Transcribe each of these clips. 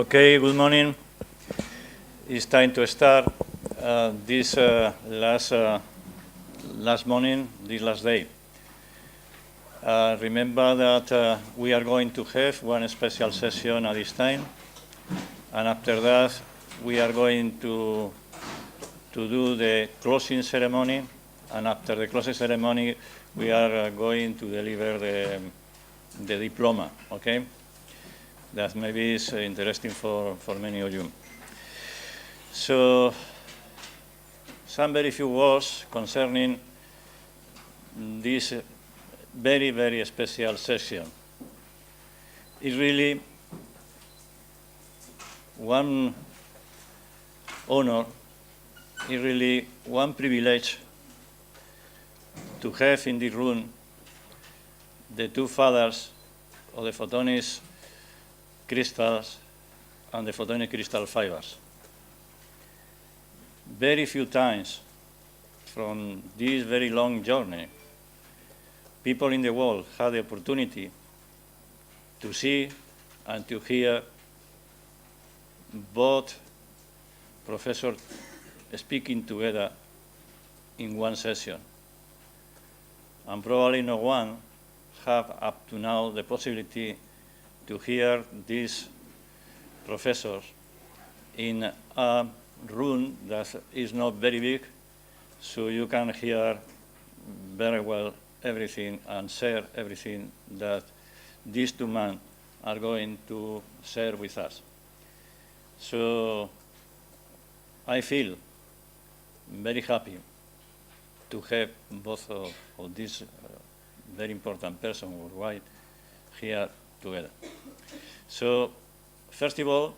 Okay, good morning. It's time to start this last morning, this last day. Remember that we are going to have one special session at this time, and after that we are going to do the closing ceremony, and after the closing ceremony we are going to deliver the diploma, okay? That maybe is interesting for many of you. So, some very few words concerning this very, very special session. It's really one honor, it's really one privilege to have in this room the two fathers of the photonics crystals and the photonic crystal fibers. Very few times from this very long journey, people in the world had the opportunity to see and to hear both professors speaking together in one session. And probably no one have up to now the possibility to hear these professors in a room that is not very big, so you can hear very well everything and share everything that these two men are going to share with us. So I feel very happy to have both of these very important persons worldwide here together. So, first of all,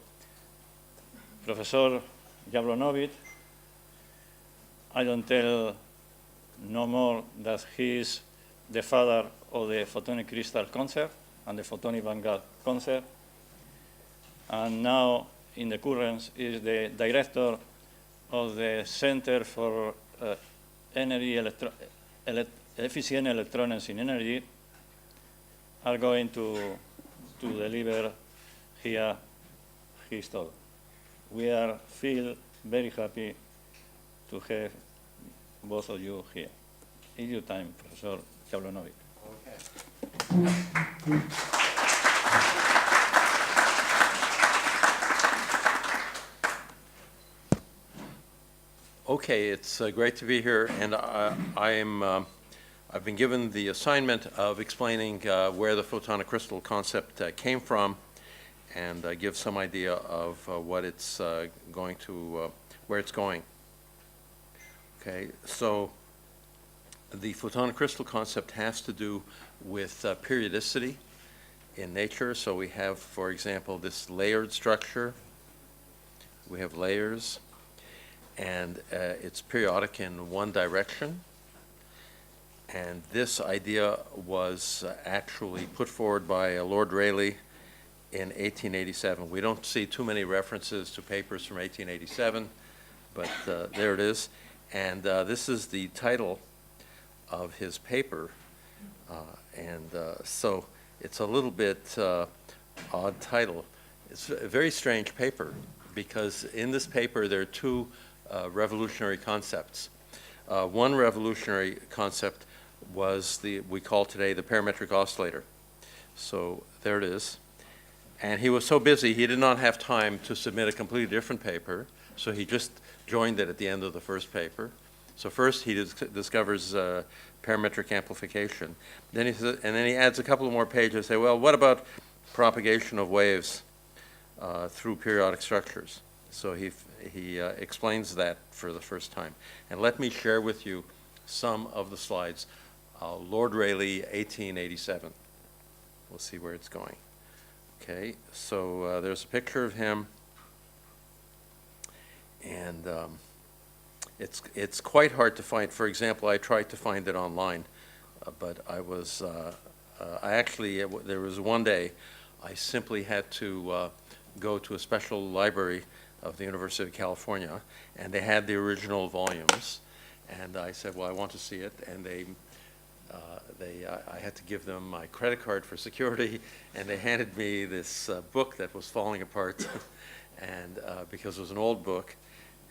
Professor Yablonovitch, I don't tell no more that he is the father of the photonic crystal concept and the photonic Bandgap concept, and now in the current is the director of the Center for Efficient Electronics in Energy, are going to deliver here his talk. We feel very happy to have both of you here. It's your time, Professor Yablonovitch. Okay, it's great to be here, and I've been given the assignment of explaining where the photonic crystal concept came from, and give some idea of what it's going to, where it's going. Okay, so the photonic crystal concept has to do with periodicity in nature. So we have, for example, this layered structure. We have layers, and it's periodic in one direction. And this idea was actually put forward by Lord Rayleigh in 1887. We don't see too many references to papers from 1887, but there it is. And this is the title of his paper. So it's a little bit odd title. It's a very strange paper, because in this paper there are two revolutionary concepts. One revolutionary concept was we call today the parametric oscillator. So there it is. And he was so busy he did not have time to submit a completely different paper, so he just joined it at the end of the first paper. So first he discovers parametric amplification. Then and then he adds a couple of more pages, say, well, what about propagation of waves through periodic structures? So he explains that for the first time. And let me share with you some of the slides. Lord Rayleigh, 1887. We'll see where it's going. Okay, so there's a picture of him, and it's quite hard to find. For example, I tried to find it online, but there was one day I simply had to go to a special library of the University of California, and they had the original volumes, and I said, well, I want to see it, and they I had to give them my credit card for security, and they handed me this book that was falling apart, and because it was an old book,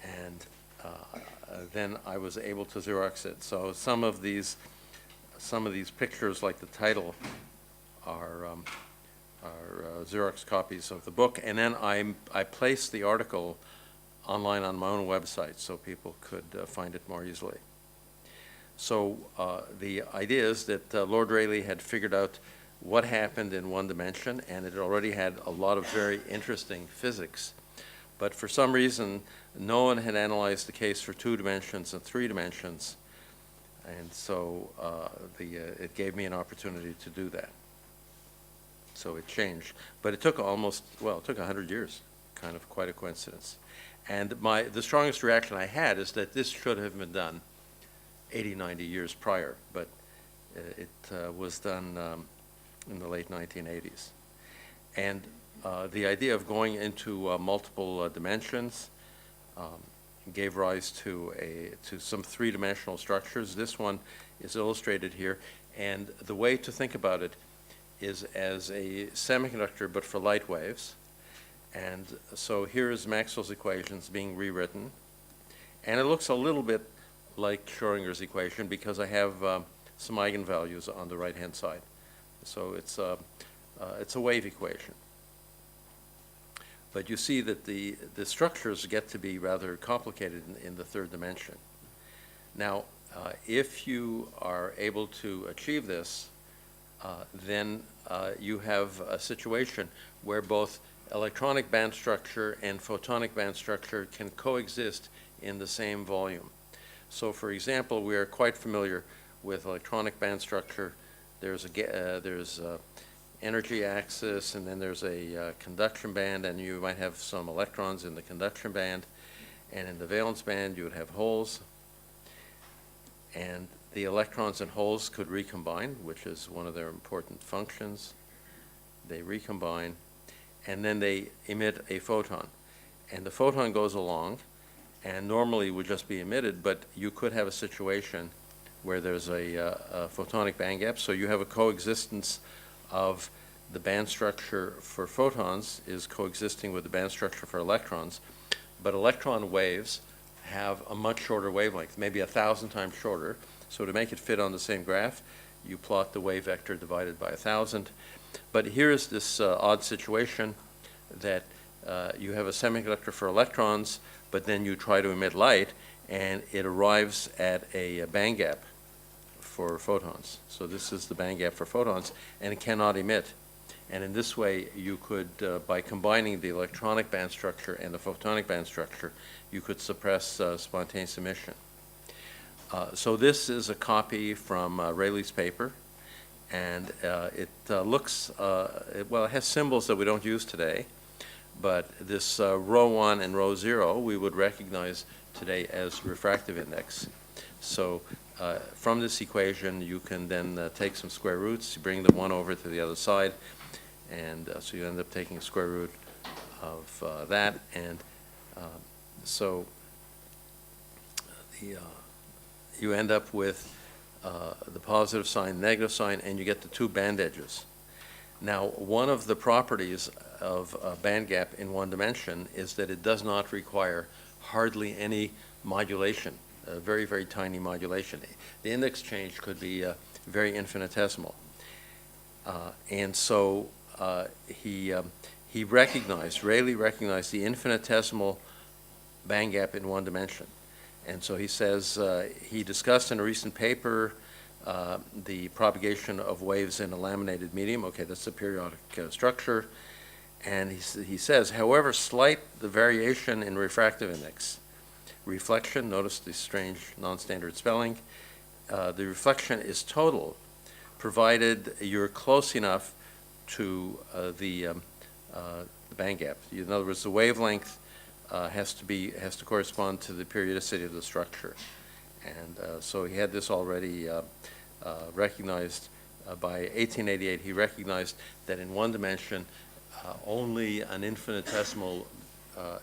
and then I was able to Xerox it. So some of these pictures, like the title, are Xerox copies of the book, and then I placed the article online on my own website so people could find it more easily. So the idea is that Lord Rayleigh had figured out what happened in one dimension, and it already had a lot of very interesting physics. But for some reason, no one had analyzed the case for 2 dimensions and 3 dimensions, and so it gave me an opportunity to do that. So it changed. But it took it took 100 years, kind of quite a coincidence. And the strongest reaction I had is that this should have been done 80, 90 years prior, but it was done in the late 1980s. And the idea of going into multiple dimensions gave rise to some 3-dimensional structures. This one is illustrated here, and the way to think about it is as a semiconductor but for light waves. And so here is Maxwell's equations being rewritten, and it looks a little bit like Schrodinger's equation because I have some eigenvalues on the right-hand side. So it's a wave equation. But you see that the structures get to be rather complicated in the 3rd dimension. Now, if you are able to achieve this, then you have a situation where both electronic band structure and photonic band structure can coexist in the same volume. So, for example, we are quite familiar with electronic band structure. There's a energy axis, and then there's a conduction band, and you might have some electrons in the conduction band, and in the valence band you would have holes, and the electrons and holes could recombine, which is one of their important functions. They recombine, and then they emit a photon, and the photon goes along, and normally would just be emitted, but you could have a situation where there's a photonic band gap, so you have a coexistence of the band structure for photons is coexisting with the band structure for electrons, but electron waves have a much shorter wavelength, maybe 1,000 times shorter. So to make it fit on the same graph, you plot the wave vector divided by 1,000. But here's this odd situation that you have a semiconductor for electrons, but then you try to emit light, and it arrives at a band gap for photons. So this is the band gap for photons, and it cannot emit. And in this way, you could, by combining the electronic band structure and the photonic band structure, you could suppress spontaneous emission. So this is a copy from Rayleigh's paper, and it looks, well, it has symbols that we don't use today, but this rho 1 and rho 0 we would recognize today as refractive index. So from this equation, you can then take some square roots, you bring the 1 over to the other side, and so you end up taking a square root of that, and so you end up with the positive sign, negative sign, and you get the 2 band edges. Now, one of the properties of a band gap in one dimension is that it does not require hardly any modulation, very, very tiny modulation. The index change could be very infinitesimal. And so Rayleigh recognized the infinitesimal band gap in one dimension. And so he says, he discussed in a recent paper the propagation of waves in a laminated medium. Okay, that's a periodic structure. And he says, however slight the variation in refractive index, reflection, notice the strange non-standard spelling, the reflection is total, provided you're close enough to the band gap. In other words, the wavelength has to correspond to the periodicity of the structure. And so he had this already recognized by 1888. He recognized that in one dimension, only an infinitesimal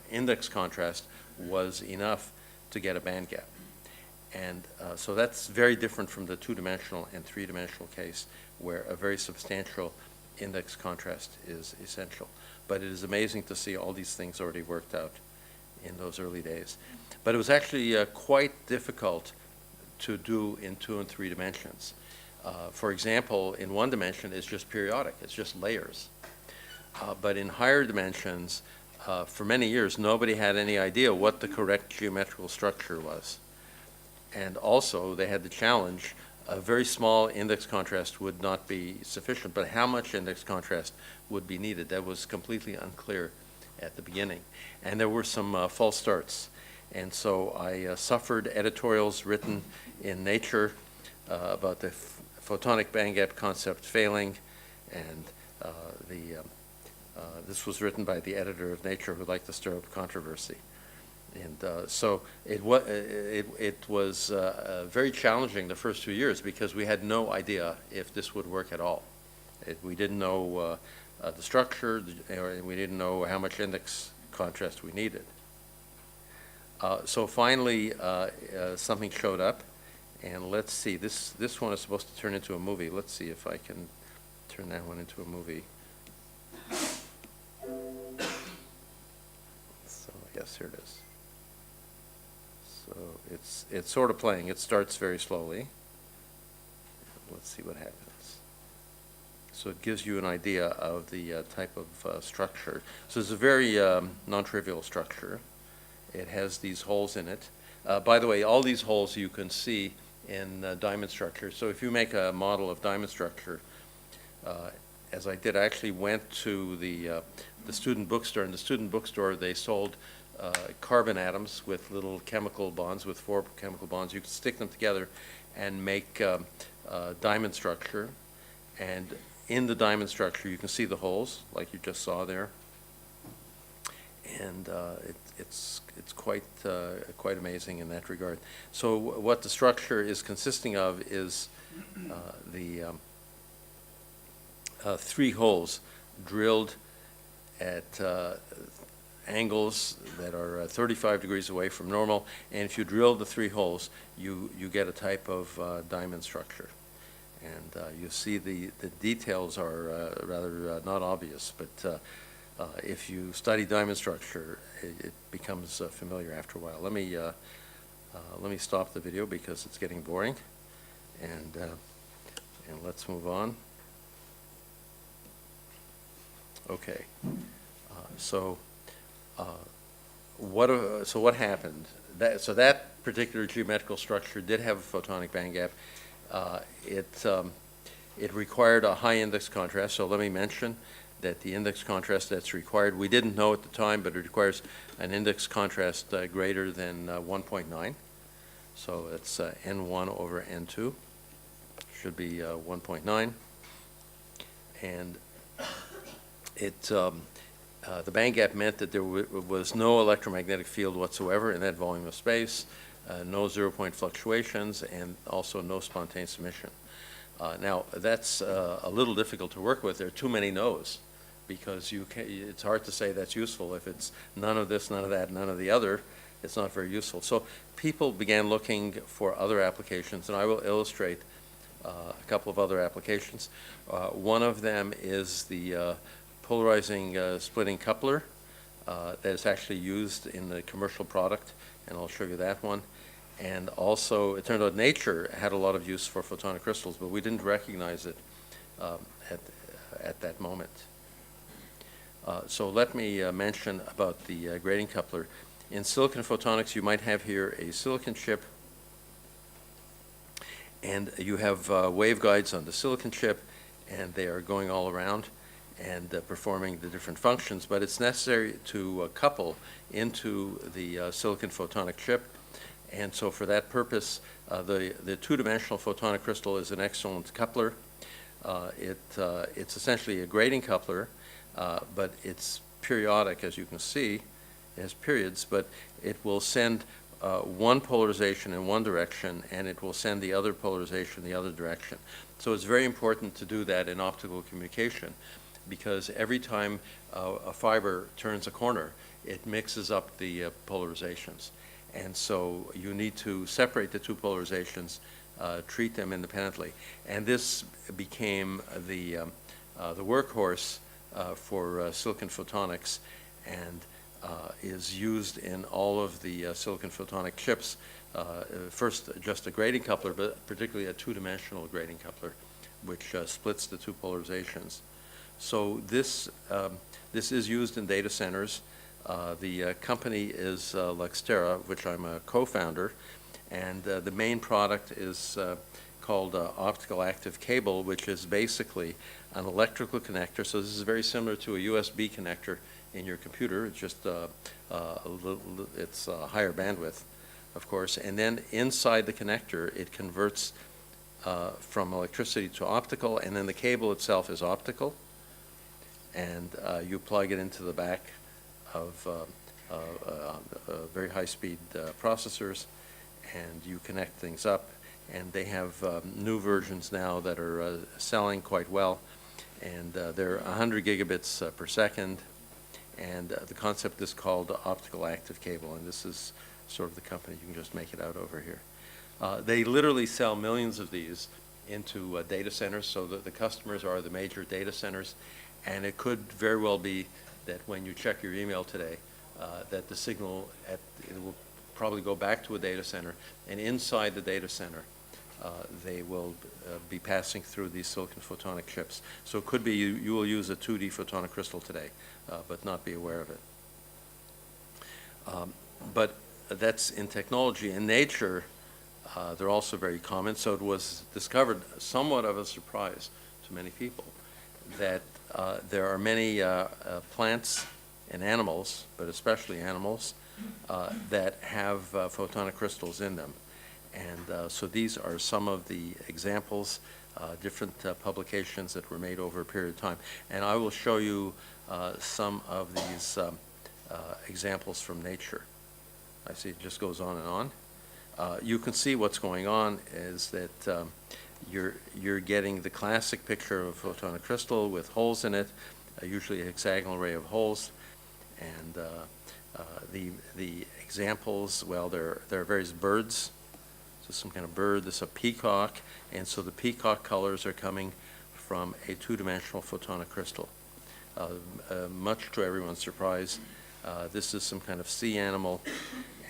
index contrast was enough to get a band gap. And so that's very different from the two-dimensional and three-dimensional case, where a very substantial index contrast is essential. But it is amazing to see all these things already worked out in those early days. But it was actually quite difficult to do in 2 and 3 dimensions. For example, in 1 dimension, it's just periodic, it's just layers. But in higher dimensions, for many years, nobody had any idea what the correct geometrical structure was. And also, they had the challenge, a very small index contrast would not be sufficient, but how much index contrast would be needed? That was completely unclear at the beginning. And there were some false starts. And so I suffered editorials written in Nature about the photonic bandgap concept failing, and this was written by the editor of Nature who liked to stir up controversy. And so it was very challenging the first 2 years because we had no idea if this would work at all. We didn't know the structure, and we didn't know how much index contrast we needed. So finally, something showed up, and let's see. This one is supposed to turn into a movie. Let's see if I can turn that one into a movie. So yes, here it is. So it's sort of playing. It starts very slowly. Let's see what happens. So it gives you an idea of the type of structure. So it's a very non-trivial structure. It has these holes in it. By the way, all these holes you can see in diamond structure. So if you make a model of diamond structure, as I did, I actually went to the student bookstore. In the student bookstore, they sold carbon atoms with little chemical bonds, with 4 chemical bonds. You could stick them together and make diamond structure. And in the diamond structure, you can see the holes, like you just saw there. And it's quite amazing in that regard. So what the structure is consisting of is the 3 holes drilled at angles that are 35 degrees away from normal, and if you drill the 3 holes, you get a type of diamond structure. And you see the details are rather not obvious, but if you study diamond structure, it becomes familiar after a while. Let me stop the video because it's getting boring, and let's move on. Okay, so what happened? So that particular geometrical structure did have a photonic bandgap. It required a high index contrast. So let me mention that the index contrast that's required, we didn't know at the time, but it requires an index contrast greater than 1.9. So it's N1 over N2. Should be 1.9. And the bandgap meant that there was no electromagnetic field whatsoever in that volume of space, no zero-point fluctuations, and also no spontaneous emission. Now, that's a little difficult to work with. There are too many no's, because it's hard to say that's useful. If it's none of this, none of that, none of the other, it's not very useful. So people began looking for other applications, and I will illustrate a couple of other applications. One of them is the polarizing splitting coupler that is actually used in the commercial product, and I'll show you that one. And also, it turned out Nature had a lot of use for photonic crystals, but we didn't recognize it at that moment. So let me mention about the grating coupler. In silicon photonics, you might have here a silicon chip, and you have waveguides on the silicon chip, and they are going all around and performing the different functions, but it's necessary to couple into the silicon photonic chip. And so for that purpose, the two-dimensional photonic crystal is an excellent coupler. It's essentially a grating coupler, but it's periodic, as you can see. It has periods, but it will send one polarization in one direction, and it will send the other polarization in the other direction. So it's very important to do that in optical communication, because every time a fiber turns a corner, it mixes up the polarizations. And so you need to separate the two polarizations, treat them independently. And this became the workhorse for silicon photonics, and is used in all of the silicon photonic chips. First, just a grating coupler, but particularly a two-dimensional grating coupler, which splits the two polarizations. So this is used in data centers. The company is Luxtera, which I'm a co-founder, and the main product is called optical active cable, which is basically an electrical connector. So this is very similar to a USB connector in your computer. It's just it's higher bandwidth, of course. And then inside the connector, it converts from electricity to optical, and then the cable itself is optical. And you plug it into the back of very high-speed processors, and you connect things up. And they have new versions now that are selling quite well, and they're 100 gigabits per second. And the concept is called optical active cable, and this is sort of the company. You can just make it out over here. They literally sell millions of these into data centers, so that the customers are the major data centers. And it could very well be that when you check your email today, that the signal it will probably go back to a data center, and inside the data center, they will be passing through these silicon photonic chips. So it could be you will use a 2D photonic crystal today, but not be aware of it. But that's in technology. In nature, they're also very common. So it was discovered, somewhat of a surprise to many people, that there are many plants and animals, but especially animals, that have photonic crystals in them. And so these are some of the examples, different publications that were made over a period of time. And I will show you some of these examples from nature. I see it just goes on and on. You can see what's going on is that you're getting the classic picture of a photonic crystal with holes in it, usually a hexagonal array of holes. And the examples, well, there are various birds. So some kind of bird, this is a peacock, and so the peacock colors are coming from a two-dimensional photonic crystal. Much to everyone's surprise, this is some kind of sea animal,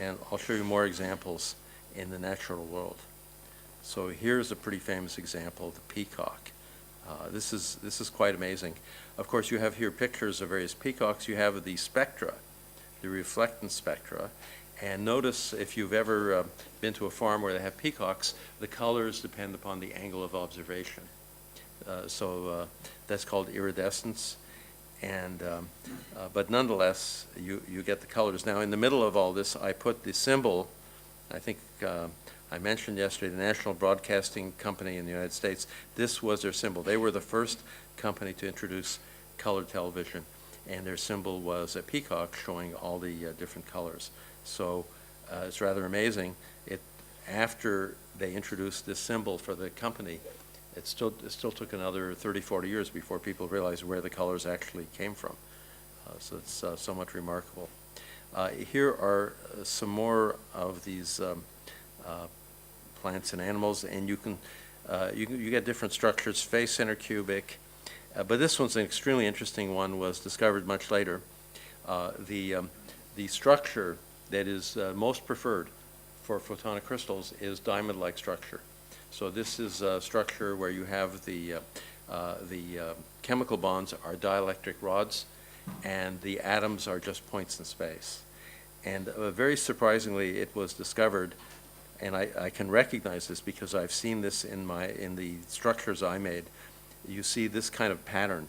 and I'll show you more examples in the natural world. So here's a pretty famous example, the peacock. This is quite amazing. Of course, you have here pictures of various peacocks. You have the spectra, the reflectance spectra. And notice, if you've ever been to a farm where they have peacocks, the colors depend upon the angle of observation. So that's called iridescence. And but nonetheless, you get the colors. Now, in the middle of all this, I put the symbol. I think I mentioned yesterday the National Broadcasting Company in the United States. This was their symbol. They were the first company to introduce color television, and their symbol was a peacock showing all the different colors. So it's rather amazing. After they introduced this symbol for the company, it still took another 30, 40 years before people realized where the colors actually came from. So it's somewhat remarkable. Here are some more of these plants and animals, and you get different structures, face center cubic. But this one's an extremely interesting one, was discovered much later. The structure that is most preferred for photonic crystals is diamond-like structure. So this is a structure where you have the chemical bonds are dielectric rods, and the atoms are just points in space. And very surprisingly, it was discovered, and I can recognize this because I've seen this in the structures I made. You see this kind of pattern,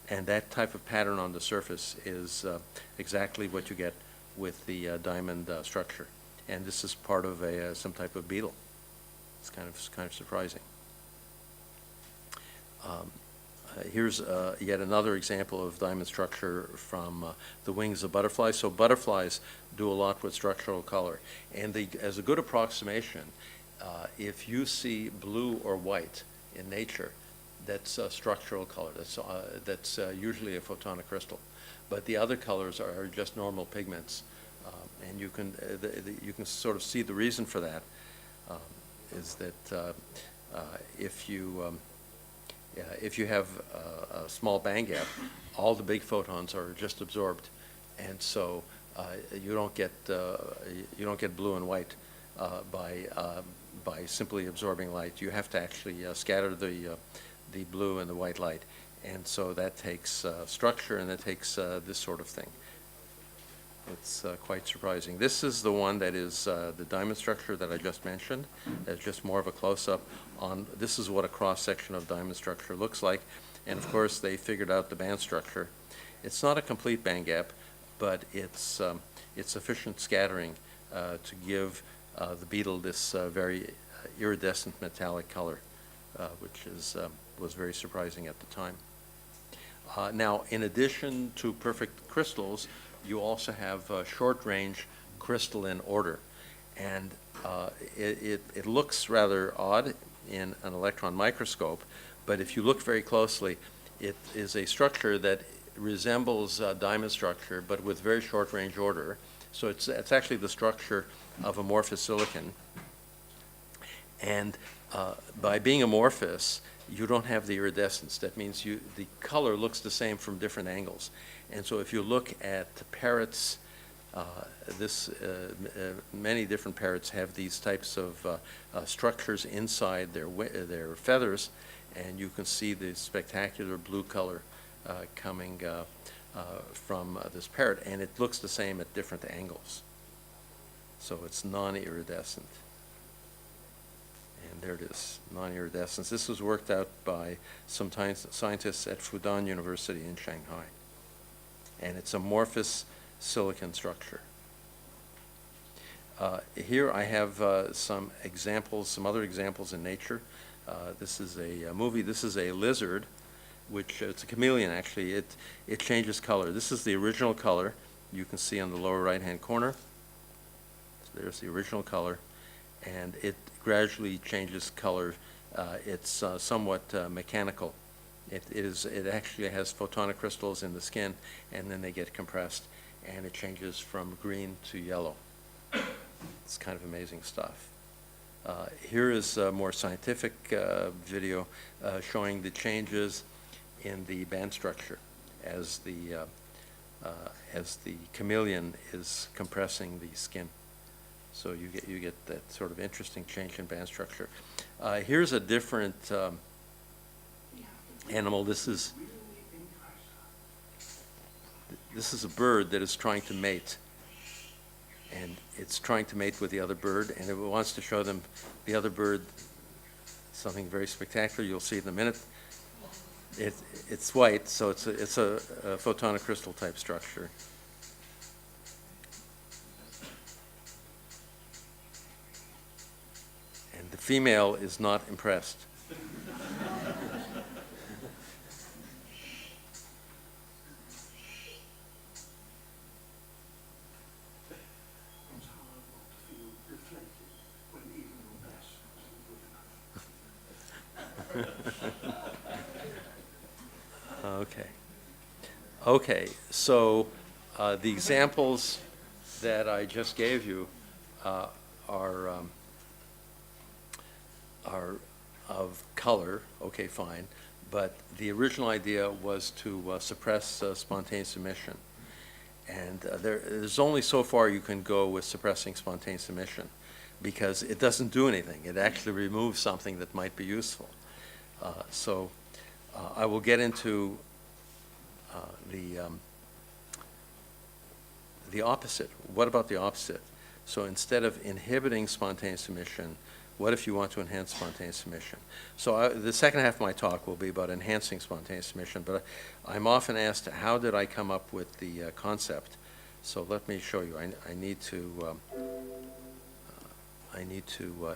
and that type of pattern on the surface is exactly what you get with the diamond structure. And this is part of some type of beetle. It's kind of surprising. Here's yet another example of diamond structure from the wings of butterflies. So butterflies do a lot with structural color. And as a good approximation, if you see blue or white in nature, that's a structural color. That's usually a photonic crystal. But the other colors are just normal pigments. And you can sort of see the reason for that is that if you have a small bandgap, all the big photons are just absorbed, and so you don't get blue and white by simply absorbing light. You have to actually scatter the blue and the white light, and so that takes structure, and that takes this sort of thing. It's quite surprising. This is the one that is the diamond structure that I just mentioned. That's just more of a close-up on, this is what a cross-section of diamond structure looks like. And of course, they figured out the band structure. It's not a complete band gap, but it's sufficient scattering to give the beetle this very iridescent metallic color, which was very surprising at the time. Now, in addition to perfect crystals, you also have short-range crystalline order. And it looks rather odd in an electron microscope, but if you look very closely, it is a structure that resembles diamond structure, but with very short-range order. So it's actually the structure of amorphous silicon. And by being amorphous, you don't have the iridescence. That means the color looks the same from different angles. And so if you look at parrots, many different parrots have these types of structures inside their feathers, and you can see the spectacular blue color coming from this parrot, and it looks the same at different angles. So it's non-iridescent. And there it is, non-iridescence. This was worked out by some scientists at Fudan University in Shanghai. And it's amorphous silicon structure. Here I have some other examples in nature. This is a movie. This is a lizard, which it's a chameleon actually. It changes color. This is the original color. You can see on the lower right-hand corner. So there's the original color, and it gradually changes color. It's somewhat mechanical. It actually has photonic crystals in the skin, and then they get compressed, and it changes from green to yellow. It's kind of amazing stuff. Here is a more scientific video showing the changes in the band structure as the chameleon is compressing the skin. So you get that sort of interesting change in band structure. Here's a different animal. This is a bird that is trying to mate, and it's trying to mate with the other bird, and it wants to show them the other bird something very spectacular. You'll see in a minute. It's white, so it's a photonic crystal type structure. And the female is not impressed. Okay, so the examples that I just gave you are of color, okay, fine, but the original idea was to suppress spontaneous emission. And there's only so far you can go with suppressing spontaneous emission, because it doesn't do anything. It actually removes something that might be useful. So I will get into the opposite. What about the opposite? So instead of inhibiting spontaneous emission, what if you want to enhance spontaneous emission? So the second half of my talk will be about enhancing spontaneous emission, but I'm often asked, how did I come up with the concept? So let me show you. I need to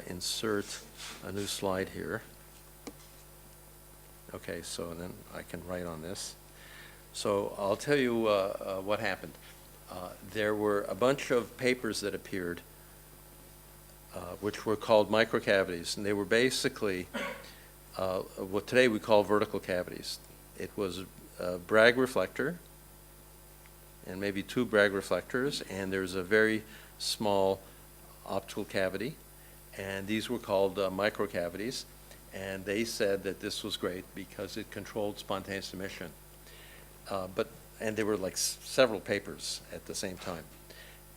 insert a new slide here. Okay, so then I can write on this. So I'll tell you what happened. There were a bunch of papers that appeared which were called microcavities, and they were basically what today we call vertical cavities. It was a Bragg reflector, and maybe 2 Bragg reflectors, and there's a very small optical cavity, and these were called microcavities, and they said that this was great because it controlled spontaneous emission. And there were like several papers at the same time.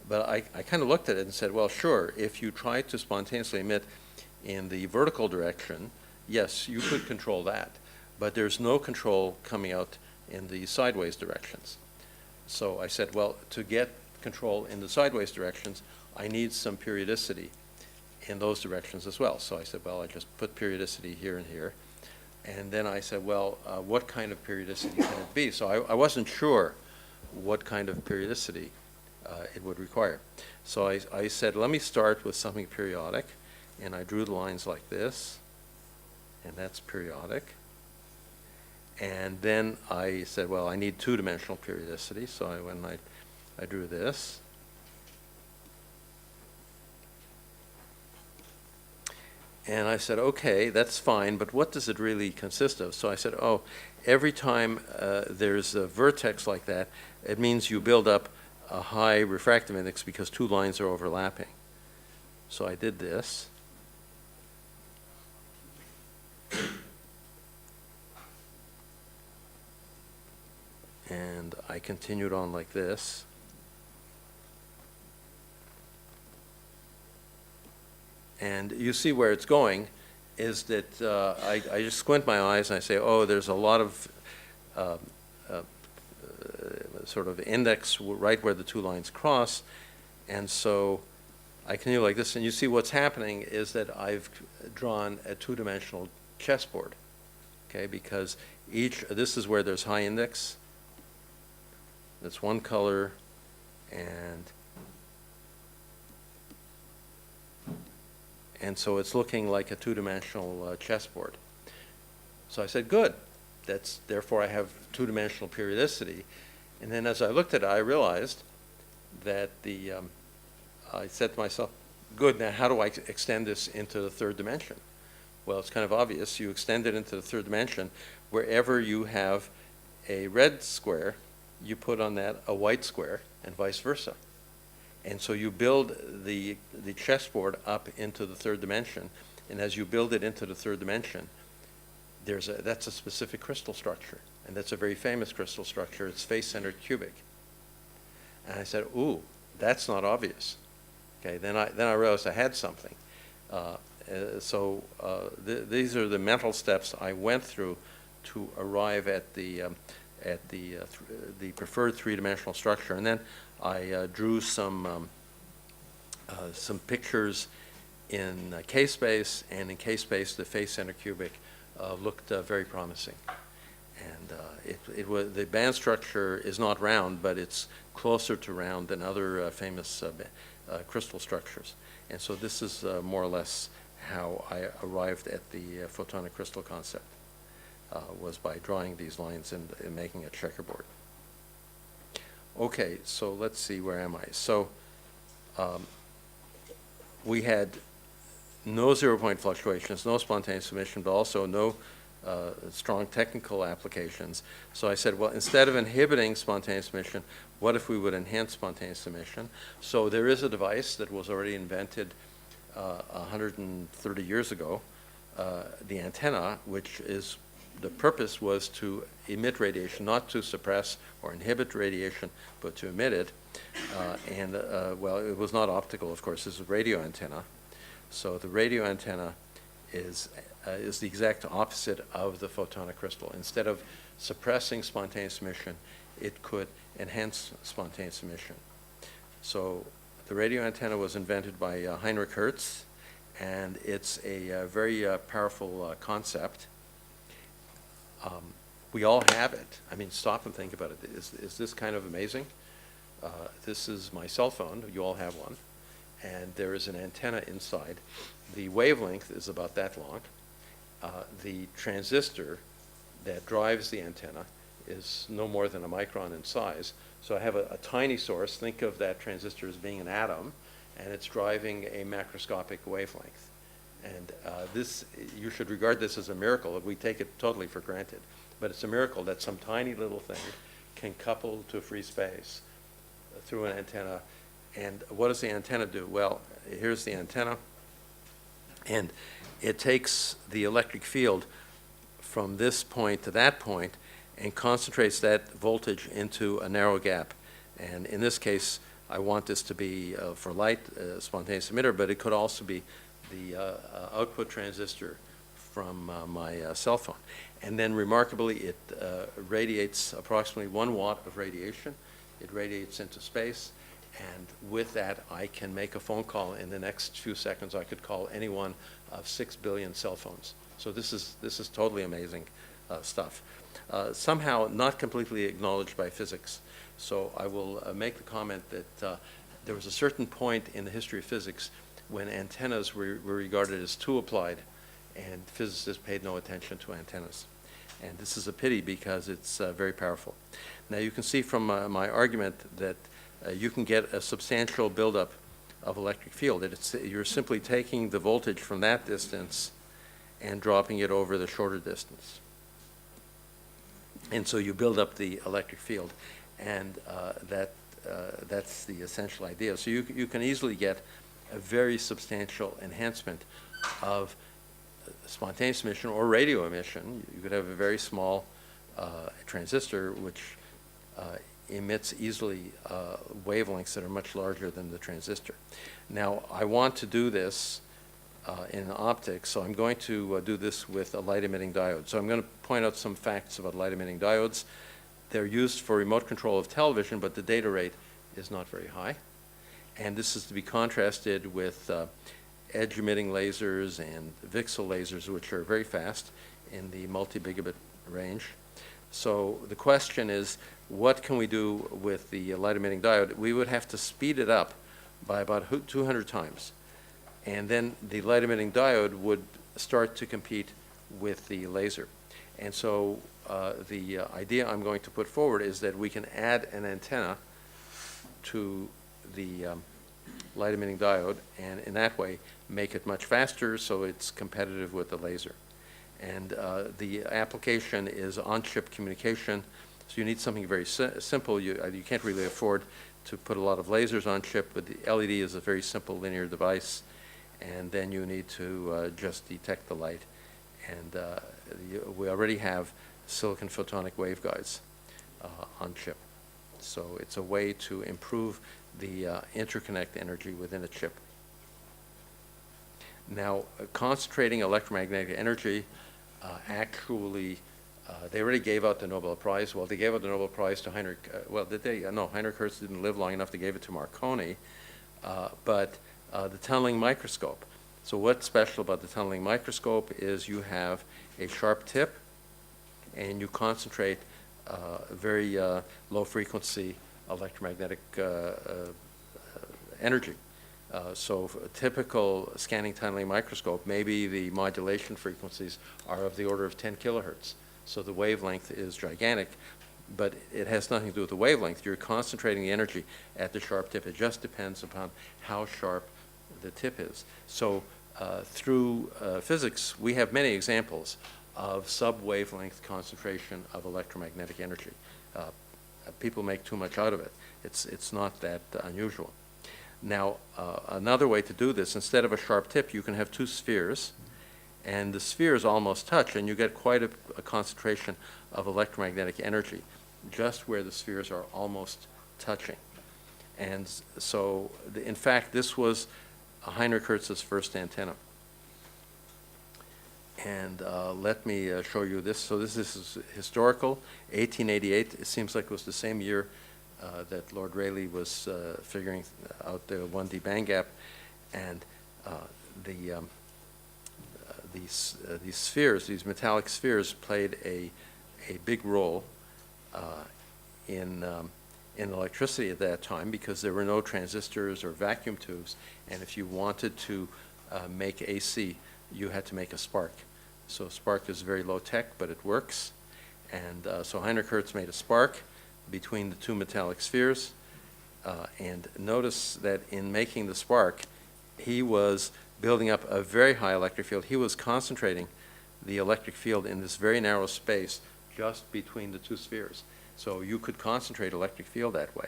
But I kind of looked at it and said, well, sure, if you try to spontaneously emit in the vertical direction, yes, you could control that, but there's no control coming out in the sideways directions. So I said, well, to get control in the sideways directions, I need some periodicity in those directions as well. So I said, well, I just put periodicity here and here. And then I said, well, what kind of periodicity can it be? So I wasn't sure what kind of periodicity it would require. So I said, let me start with something periodic. And I drew the lines like this, and that's periodic. And then I said, well, I need 2-dimensional periodicity. So I went and I drew this. And I said, okay, that's fine, but what does it really consist of? So I said, oh, every time there's a vertex like that, it means you build up a high refractive index because 2 lines are overlapping. So I did this. And I continued on like this. And you see where it's going is that I just squint my eyes and I say, oh, there's a lot of sort of index right where the 2 lines cross. And so I continue like this. And you see what's happening is that I've drawn a 2-dimensional chessboard, okay, because this is where there's high index. That's one color, and so it's looking like a 2-dimensional chessboard. So I said, good. Therefore I have 2-dimensional periodicity. And then as I looked at it, I realized that I said to myself, good, now how do I extend this into the 3rd dimension? Well, it's kind of obvious. You extend it into the 3rd dimension. Wherever you have a red square, you put on that a white square, and vice versa. And so you build the chessboard up into the 3rd dimension, and as you build it into the 3rd dimension, that's a specific crystal structure, and that's a very famous crystal structure. It's face-centered cubic. And I said, ooh, that's not obvious. Okay, then I realized I had something. These are the mental steps I went through to arrive at the preferred 3-dimensional structure, and then I drew some pictures in K-space, and in K-space the face-centered cubic looked very promising, and the band structure is not round, but it's closer to round than other famous crystal structures, and so this is more or less how I arrived at the photonic crystal concept. Was by drawing these lines and making a checkerboard. Okay, so let's see, where am I? So we had no 0-point fluctuations, no spontaneous emission, but also no strong technical applications. So I said, well, instead of inhibiting spontaneous emission, what if we would enhance spontaneous emission? So there is a device that was already invented 130 years ago, the antenna, which is the purpose was to emit radiation, not to suppress or inhibit radiation, but to emit it. Well, it was not optical, of course. It's a radio antenna. So the radio antenna is the exact opposite of the photonic crystal. Instead of suppressing spontaneous emission, it could enhance spontaneous emission. So the radio antenna was invented by Heinrich Hertz, and it's a very powerful concept. We all have it. I mean, stop and think about it. Is this kind of amazing? This is my cell phone. You all have one. And there is an antenna inside. The wavelength is about that long. The transistor that drives the antenna is no more than a micron in size. So I have a tiny source. Think of that transistor as being an atom, and it's driving a macroscopic wavelength. And you should regard this as a miracle. We take it totally for granted. But it's a miracle that some tiny little thing can couple to free space through an antenna. And what does the antenna do? Well, here's the antenna, and it takes the electric field from this point to that point and concentrates that voltage into a narrow gap. And in this case, I want this to be for light, spontaneous emitter, but it could also be the output transistor from my cell phone. And then remarkably, it radiates approximately 1 watt of radiation. It radiates into space, and with that, I can make a phone call. In the next few seconds, I could call any one of 6 billion cell phones. So this is totally amazing stuff. Somehow not completely acknowledged by physics. So I will make the comment that there was a certain point in the history of physics when antennas were regarded as too applied, and physicists paid no attention to antennas. And this is a pity because it's very powerful. Now you can see from my argument that you can get a substantial buildup of electric field. You're simply taking the voltage from that distance and dropping it over the shorter distance. And so you build up the electric field, and that's the essential idea. So you can easily get a very substantial enhancement of spontaneous emission or radio emission. You could have a very small transistor which emits easily wavelengths that are much larger than the transistor. Now, I want to do this in optics, so I'm going to do this with a light-emitting diode. So I'm going to point out some facts about light-emitting diodes. They're used for remote control of television, but the data rate is not very high. And this is to be contrasted with edge-emitting lasers and VCSEL lasers, which are very fast in the multi-gigabit range. So the question is, what can we do with the light-emitting diode? We would have to speed it up by about 200 times. And then the light-emitting diode would start to compete with the laser. And so the idea I'm going to put forward is that we can add an antenna to the light-emitting diode, and in that way make it much faster so it's competitive with the laser. And the application is on-chip communication, so you need something very simple. You can't really afford to put a lot of lasers on chip, but the LED is a very simple linear device, and then you need to just detect the light. And we already have silicon photonic waveguides on chip. So it's a way to improve the interconnect energy within a chip. Now, concentrating electromagnetic energy actually, they already gave out the Nobel Prize. Well, they gave out the Nobel Prize to Heinrich, well, did they? No, Heinrich Hertz didn't live long enough. They gave it to Marconi. But the tunneling microscope. So what's special about the tunneling microscope is you have a sharp tip, and you concentrate very low frequency electromagnetic energy. So for a typical scanning tunneling microscope, maybe the modulation frequencies are of the order of 10 kilohertz. So the wavelength is gigantic, but it has nothing to do with the wavelength. You're concentrating the energy at the sharp tip. It just depends upon how sharp the tip is. So through physics, we have many examples of sub-wavelength concentration of electromagnetic energy. People make too much out of it. It's not that unusual. Now, another way to do this, instead of a sharp tip, you can have two spheres, and the spheres almost touch, and you get quite a concentration of electromagnetic energy just where the spheres are almost touching. And so, in fact, this was Heinrich Hertz's first antenna. And let me show you this. So this is historical, 1888. It seems like it was the same year that Lord Rayleigh was figuring out the 1D Bandgap, and these spheres, these metallic spheres, played a big role in electricity at that time because there were no transistors or vacuum tubes, and if you wanted to make AC, you had to make a spark. So spark is very low tech, but it works. And so Heinrich Hertz made a spark between the two metallic spheres. And notice that in making the spark, he was building up a very high electric field. He was concentrating the electric field in this very narrow space just between the two spheres. So you could concentrate electric field that way.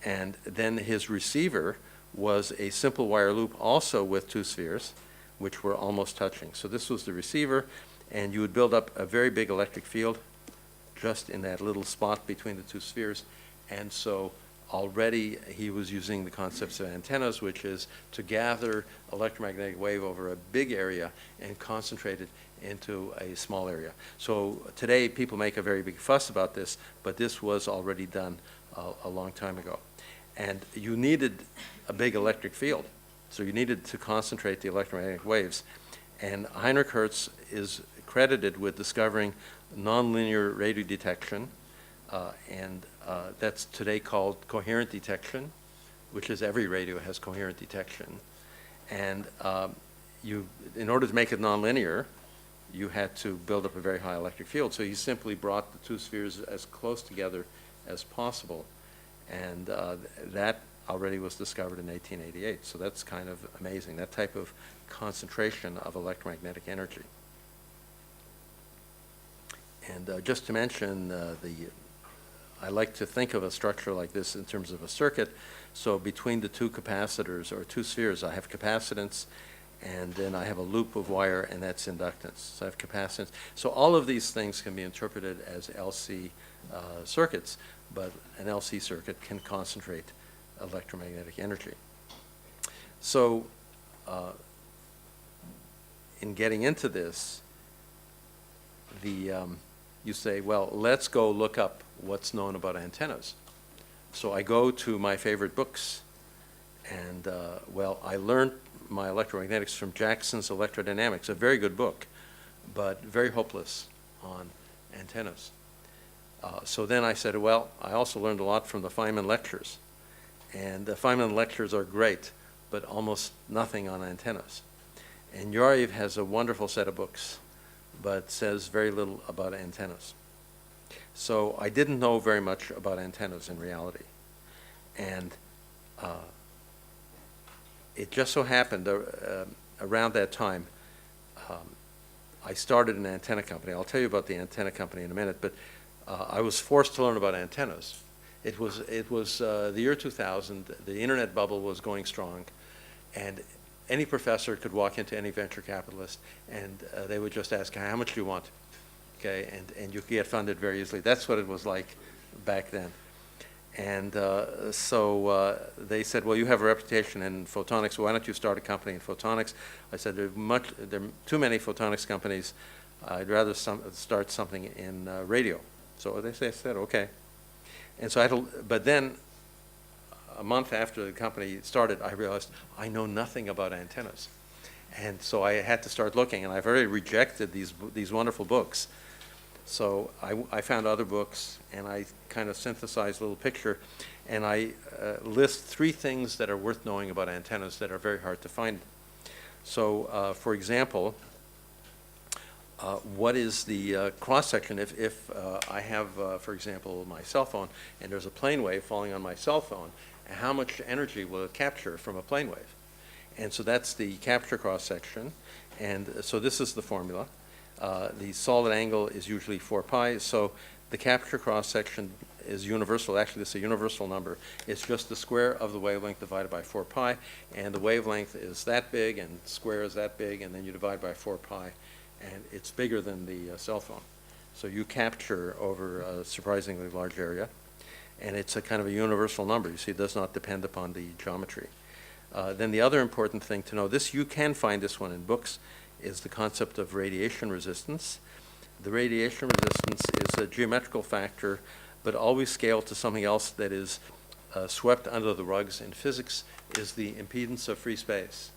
And then his receiver was a simple wire loop also with two spheres, which were almost touching. So this was the receiver, and you would build up a very big electric field just in that little spot between the two spheres. And so already he was using the concepts of antennas, which is to gather electromagnetic wave over a big area and concentrate it into a small area. So today people make a very big fuss about this, but this was already done a long time ago. And you needed a big electric field, so you needed to concentrate the electromagnetic waves. And Heinrich Hertz is credited with discovering nonlinear radio detection, and that's today called coherent detection, which is every radio has coherent detection. And in order to make it nonlinear, you had to build up a very high electric field. So he simply brought the two spheres as close together as possible. And that already was discovered in 1888. So that's kind of amazing, that type of concentration of electromagnetic energy. And just to mention, I like to think of a structure like this in terms of a circuit. So between the two capacitors or two spheres, I have capacitance, and then I have a loop of wire, and that's inductance. So I have capacitance. So all of these things can be interpreted as LC circuits, but an LC circuit can concentrate electromagnetic energy. So in getting into this, you say, well, let's go look up what's known about antennas. So I go to my favorite books, and well, I learned my electromagnetics from Jackson's Electrodynamics, a very good book, but very hopeless on antennas. So then I said, well, I also learned a lot from the Feynman lectures. And the Feynman lectures are great, but almost nothing on antennas. And Yariv has a wonderful set of books, but says very little about antennas. So I didn't know very much about antennas in reality. And it just so happened around that time, I started an antenna company. I'll tell you about the antenna company in a minute, but I was forced to learn about antennas. It was the year 2000, the internet bubble was going strong, and any professor could walk into any venture capitalist, and they would just ask, how much do you want? Okay, and you could get funded very easily. That's what it was like back then. And so they said, well, you have a reputation in photonics, so why don't you start a company in photonics? I said, there are too many photonics companies. I'd rather start something in radio. So they said, okay. And so I had to, but then a month after the company started, I realized I know nothing about antennas. And so I had to start looking, and I've already rejected these wonderful books. So I found other books, and I kind of synthesized a little picture, and I list 3 things that are worth knowing about antennas that are very hard to find. So for example, what is the cross-section? If I have, for example, my cell phone, and there's a plane wave falling on my cell phone, how much energy will it capture from a plane wave? And so that's the capture cross-section. And so this is the formula. The solid angle is usually 4 pi, so the capture cross-section is universal. Actually, this is a universal number. It's just the square of the wavelength divided by 4 pi, and the wavelength is that big, and square is that big, and then you divide by 4 pi, and it's bigger than the cell phone. So you capture over a surprisingly large area, and it's a kind of a universal number. You see, it does not depend upon the geometry. Then the other important thing to know, you can find this one in books, is the concept of radiation resistance. The radiation resistance is a geometrical factor, but always scaled to something else that is swept under the rugs in physics, is the impedance of free space.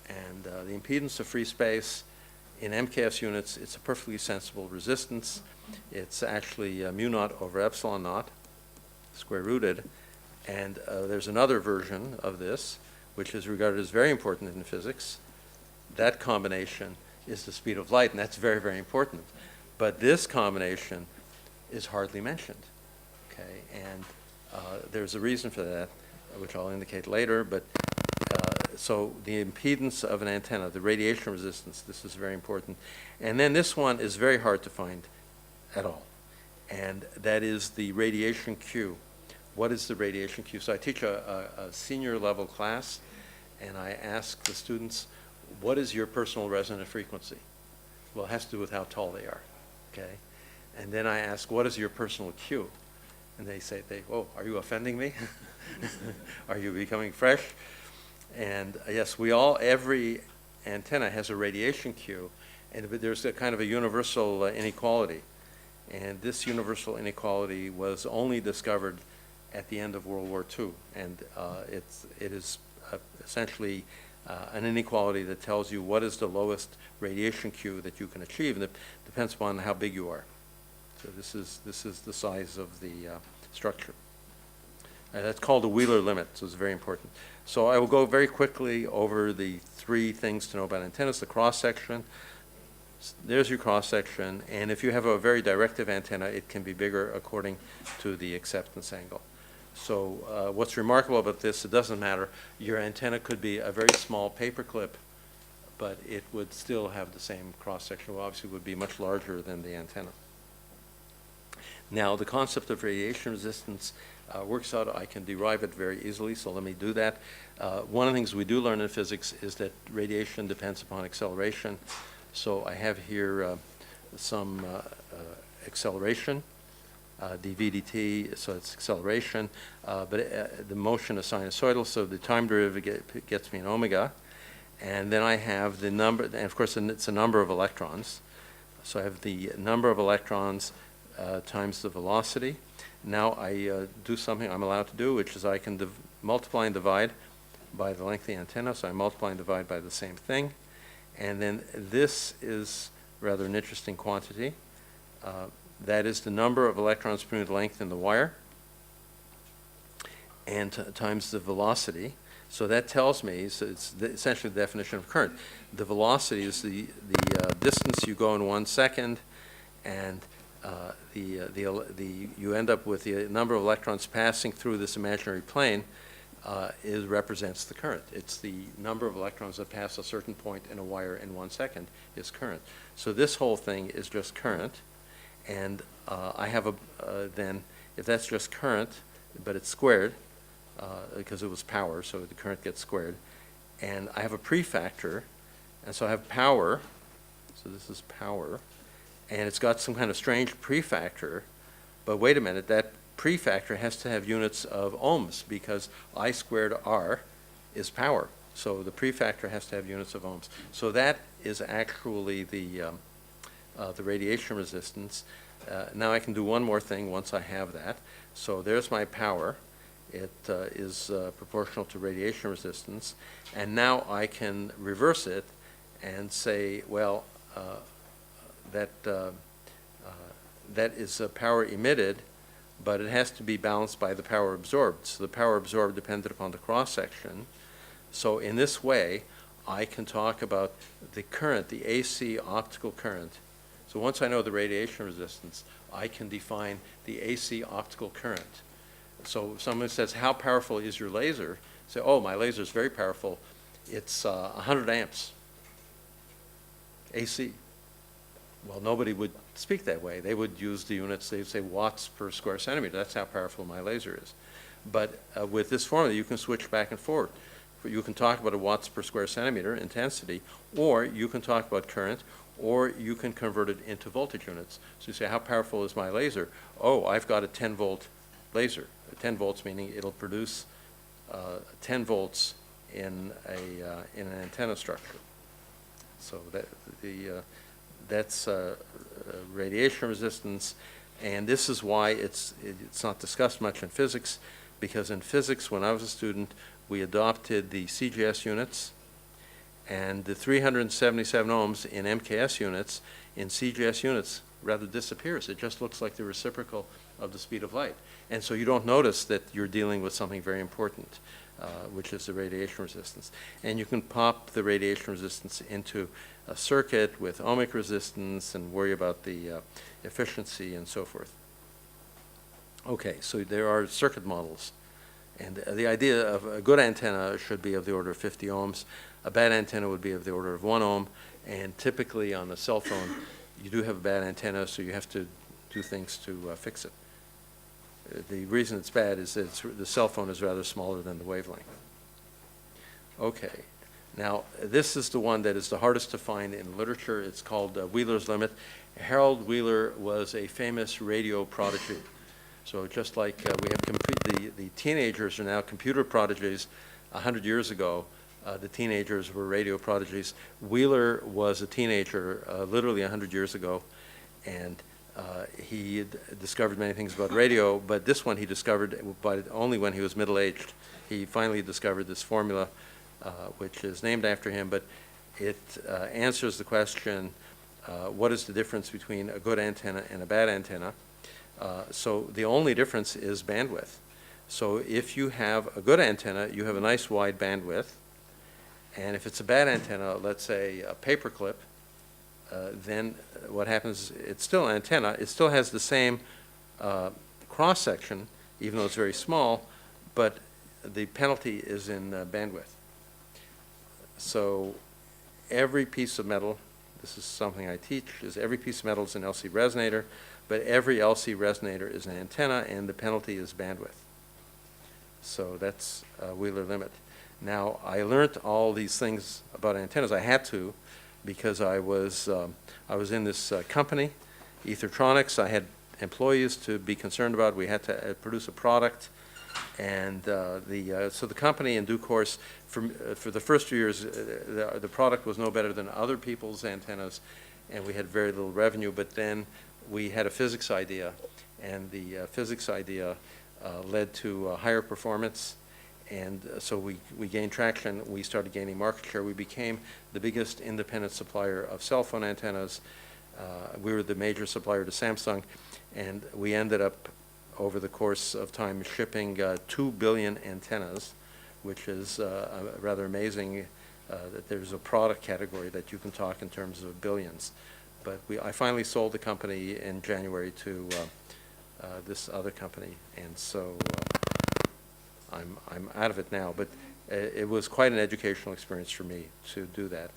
And the impedance of free space in MKS units, it's a perfectly sensible resistance. It's actually mu naught over epsilon naught, square rooted. And there's another version of this, which is regarded as very important in physics. That combination is the speed of light, and that's very, very important. But this combination is hardly mentioned, okay? And there's a reason for that, which I'll indicate later. But so the impedance of an antenna, the radiation resistance, this is very important. And then this one is very hard to find at all, and that is the radiation Q, what is the radiation cue? So I teach a senior level class, and I ask the students, what is your personal resonant frequency? Well, it has to do with how tall they are, okay? And then I ask, what is your personal cue? And they say, oh, are you offending me? Are you becoming fresh? And yes, every antenna has a radiation cue, and there's a kind of a universal inequality. And this universal inequality was only discovered at the end of World War II. And it is essentially an inequality that tells you what is the lowest radiation cue that you can achieve, and it depends upon how big you are. So this is the size of the structure. That's called the Wheeler limit, so it's very important. So I will go very quickly over the 3 things to know about antennas. The cross-section, there's your cross-section, and if you have a very directive antenna, it can be bigger according to the acceptance angle. So what's remarkable about this, it doesn't matter. Your antenna could be a very small paper clip, but it would still have the same cross-section. Well, obviously, it would be much larger than the antenna. Now, the concept of radiation resistance works out. I can derive it very easily, so let me do that. One of the things we do learn in physics is that radiation depends upon acceleration. So I have here some acceleration, dv dt, so it's acceleration, but the motion is sinusoidal, so the time derivative gets me an omega. And then I have the number, and of course it's a number of electrons. So I have the number of electrons times the velocity. Now I do something I'm allowed to do, which is I can multiply and divide by the length of the antenna. So I multiply and divide by the same thing. And then this is rather an interesting quantity. That is the number of electrons per unit length in the wire, and times the velocity. So that tells me, so it's essentially the definition of current. The velocity is the distance you go in 1 second, and you end up with the number of electrons passing through this imaginary plane represents the current. It's the number of electrons that pass a certain point in a wire in 1 second is current. So this whole thing is just current, and I have then, if that's just current, but it's squared, because it was power, so the current gets squared, and I have a prefactor, and so I have power, so this is power, and it's got some kind of strange prefactor, but wait a minute, that prefactor has to have units of ohms, because I squared R is power, so the prefactor has to have units of ohms. So that is actually the radiation resistance. Now I can do one more thing once I have that. So there's my power. It is proportional to radiation resistance, and now I can reverse it and say, well, that is power emitted, but it has to be balanced by the power absorbed. So the power absorbed depended upon the cross-section. So in this way, I can talk about the current, the AC optical current. So once I know the radiation resistance, I can define the AC optical current. So if someone says, how powerful is your laser? Say, oh, my laser is very powerful. It's 100 amps AC. Well, nobody would speak that way. They would use the units, they'd say watts per square centimeter. That's how powerful my laser is. But with this formula, you can switch back and forth. You can talk about a watts per square centimeter intensity, or you can talk about current, or you can convert it into voltage units. So you say, how powerful is my laser? Oh, I've got a 10-volt laser. 10 volts meaning it'll produce 10 volts in an antenna structure. So that's radiation resistance, and this is why it's not discussed much in physics, because in physics, when I was a student, we adopted the CGS units, and the 377 ohms in MKS units, in CGS units, rather disappears. It just looks like the reciprocal of the speed of light. And so you don't notice that you're dealing with something very important, which is the radiation resistance. And you can pop the radiation resistance into a circuit with ohmic resistance and worry about the efficiency and so forth. Okay, so there are circuit models. And the idea of a good antenna should be of the order of 50 ohms. A bad antenna would be of the order of 1 ohm. And typically on a cell phone, you do have a bad antenna, so you have to do things to fix it. The reason it's bad is that the cell phone is rather smaller than the wavelength. Okay, now this is the one that is the hardest to find in literature. It's called Wheeler's limit. Harold Wheeler was a famous radio prodigy. So just like we have the teenagers are now computer prodigies, 100 years ago, the teenagers were radio prodigies. Wheeler was a teenager literally 100 years ago, and he had discovered many things about radio, but this one he discovered but only when he was middle-aged. He finally discovered this formula, which is named after him, but it answers the question, what is the difference between a good antenna and a bad antenna? So the only difference is bandwidth. So if you have a good antenna, you have a nice wide bandwidth, and if it's a bad antenna, let's say a paperclip, then what happens, it's still an antenna, it still has the same cross-section, even though it's very small, but the penalty is in bandwidth. So every piece of metal, this is something I teach, is every piece of metal is an LC resonator, but every LC resonator is an antenna, and the penalty is bandwidth. So that's Wheeler limit. Now, I learned all these things about antennas. I had to, because I was in this company, Ethertronics. I had employees to be concerned about. We had to produce a product, and so the company, in due course, for the first 2 years, the product was no better than other people's antennas, and we had very little revenue. But then we had a physics idea, and the physics idea led to higher performance. And so we gained traction. We started gaining market share. We became the biggest independent supplier of cell phone antennas. We were the major supplier to Samsung, and we ended up, over the course of time, shipping 2 billion antennas, which is rather amazing that there's a product category that you can talk in terms of billions. But I finally sold the company in January to this other company, and so I'm out of it now, but it was quite an educational experience for me to do that.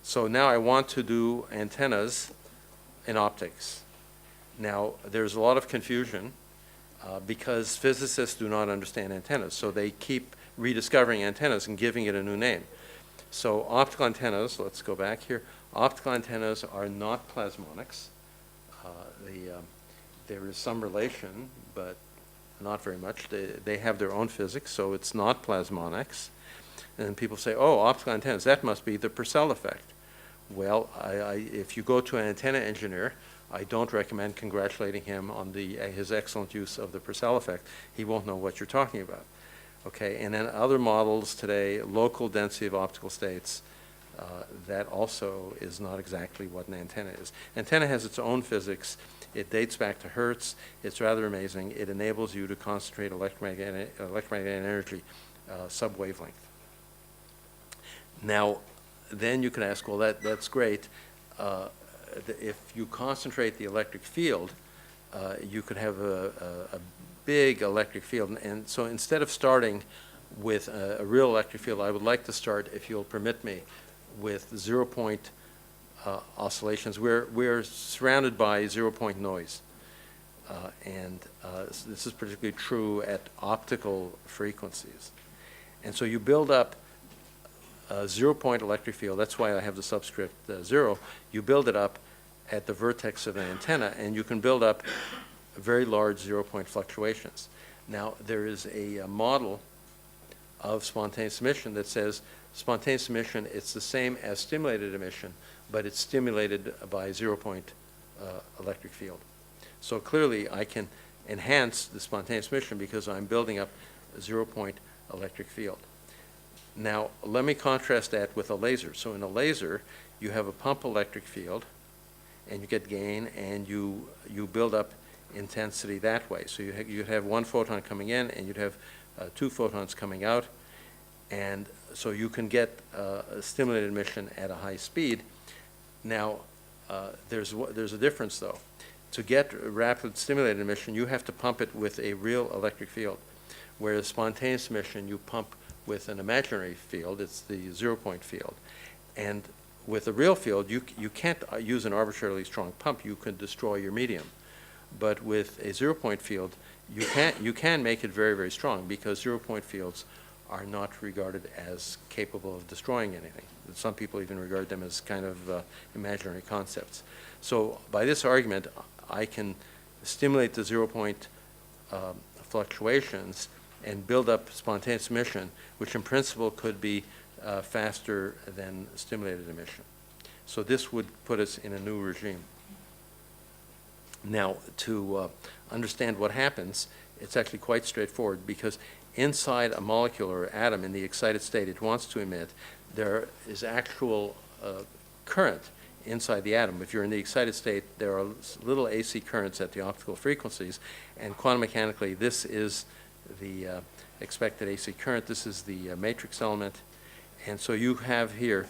So now I want to do antennas in optics. Now, there's a lot of confusion because physicists do not understand antennas, so they keep rediscovering antennas and giving it a new name. So optical antennas, let's go back here, optical antennas are not plasmonics. There is some relation, but not very much. They have their own physics, so it's not plasmonics. And people say, oh, optical antennas, that must be the Purcell effect. Well, if you go to an antenna engineer, I don't recommend congratulating him on his excellent use of the Purcell effect. He won't know what you're talking about. Okay, and then other models today, local density of optical states, that also is not exactly what an antenna is. Antenna has its own physics. It dates back to Hertz. It's rather amazing. It enables you to concentrate electromagnetic energy sub-wavelength. Now, then you can ask, well, that's great. If you concentrate the electric field, you could have a big electric field. And so instead of starting with a real electric field, I would like to start, if you'll permit me, with 0-point oscillations. We're surrounded by 0-point noise. And this is particularly true at optical frequencies. And so you build up a 0-point electric field. That's why I have the subscript 0. You build it up at the vertex of an antenna, and you can build up very large 0-point fluctuations. Now, there is a model of spontaneous emission that says spontaneous emission, it's the same as stimulated emission, but it's stimulated by a 0-point electric field. So clearly, I can enhance the spontaneous emission because I'm building up a 0-point electric field. Now, let me contrast that with a laser. So in a laser, you have a pump electric field, and you get gain, and you build up intensity that way. So you'd have one photon coming in, and you'd have 2 photons coming out, and so you can get a stimulated emission at a high speed. Now, there's a difference, though. To get rapid stimulated emission, you have to pump it with a real electric field, whereas spontaneous emission, you pump with an imaginary field. It's the 0-point field. And with a real field, you can't use an arbitrarily strong pump. You can destroy your medium. But with a zero-point field, you can make it very, very strong, because zero-point fields are not regarded as capable of destroying anything. Some people even regard them as kind of imaginary concepts. So by this argument, I can stimulate the zero-point fluctuations and build up spontaneous emission, which in principle could be faster than stimulated emission. So this would put us in a new regime. Now, to understand what happens, it's actually quite straightforward, because inside a molecule or atom in the excited state it wants to emit, there is actual current inside the atom. If you're in the excited state, there are little AC currents at the optical frequencies, and quantum mechanically, this is the expected AC current. This is the matrix element, and so you have here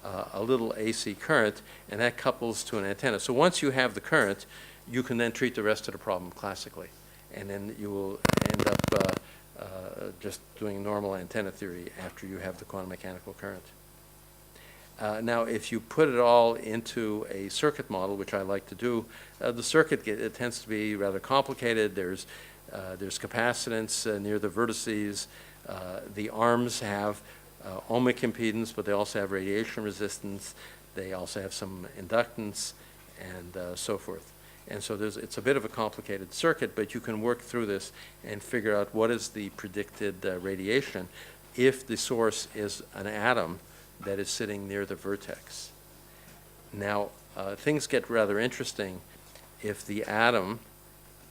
a little AC current, and that couples to an antenna. So once you have the current, you can then treat the rest of the problem classically, and then you will end up just doing normal antenna theory after you have the quantum mechanical current. Now, if you put it all into a circuit model, which I like to do, the circuit it tends to be rather complicated. There's capacitance near the vertices. The arms have ohmic impedance, but they also have radiation resistance. They also have some inductance, and so forth. And so it's a bit of a complicated circuit, but you can work through this and figure out what is the predicted radiation if the source is an atom that is sitting near the vertex. Now, things get rather interesting if the atom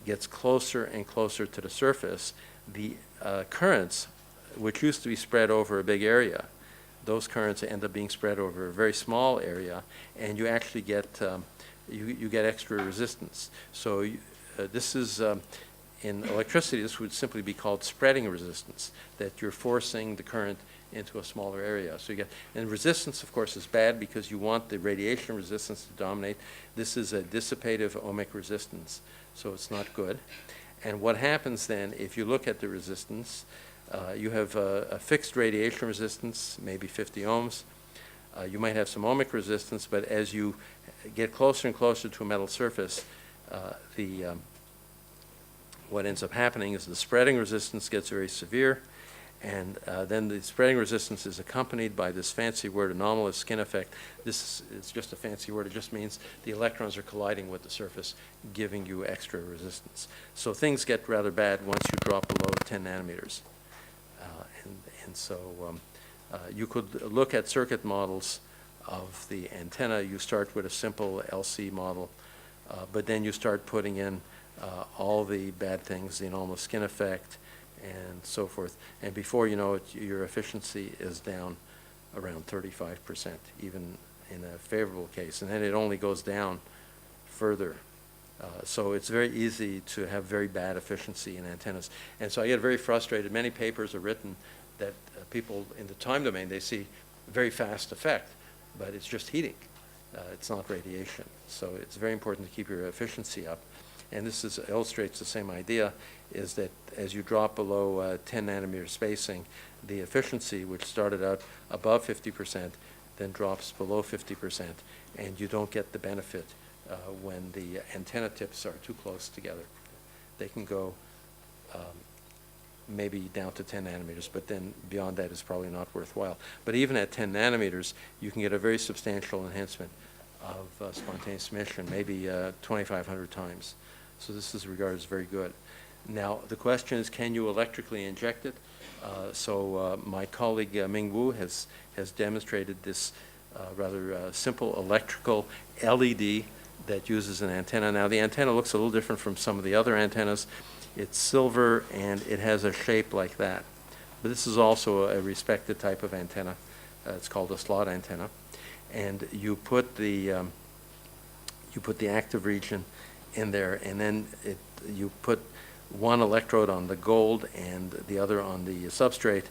gets closer and closer to the surface. The currents, which used to be spread over a big area, those currents end up being spread over a very small area, and you actually get you get extra resistance. So this is, in electricity, this would simply be called spreading resistance, that you're forcing the current into a smaller area. So you get, and resistance, of course, is bad because you want the radiation resistance to dominate. This is a dissipative ohmic resistance, so it's not good. And what happens then, if you look at the resistance, you have a fixed radiation resistance, maybe 50 ohms. You might have some ohmic resistance, but as you get closer and closer to a metal surface, what ends up happening is the spreading resistance gets very severe, and then the spreading resistance is accompanied by this fancy word, anomalous skin effect. This is just a fancy word. It just means the electrons are colliding with the surface, giving you extra resistance. So things get rather bad once you drop below 10 nanometers. And so you could look at circuit models of the antenna. You start with a simple LC model, but then you start putting in all the bad things, the anomalous skin effect, and so forth. And before you know it, your efficiency is down around 35%, even in a favorable case. And then it only goes down further. So it's very easy to have very bad efficiency in antennas. And so I get very frustrated. Many papers are written that people in the time domain, they see very fast effect, but it's just heating. It's not radiation. So it's very important to keep your efficiency up. And this illustrates the same idea, is that as you drop below 10 nanometer spacing, the efficiency, which started out above 50%, then drops below 50%, and you don't get the benefit when the antenna tips are too close together. They can go maybe down to 10 nanometers, but then beyond that is probably not worthwhile. But even at 10 nanometers, you can get a very substantial enhancement of spontaneous emission, maybe 2,500 times. So this is regarded as very good. Now, the question is, can you electrically inject it? My colleague Ming Wu has demonstrated this rather simple electrical LED that uses an antenna. Now, the antenna looks a little different from some of the other antennas. It's silver, and it has a shape like that. But this is also a respected type of antenna. It's called a slot antenna. And you put the active region in there, and then you put one electrode on the gold and the other on the substrate,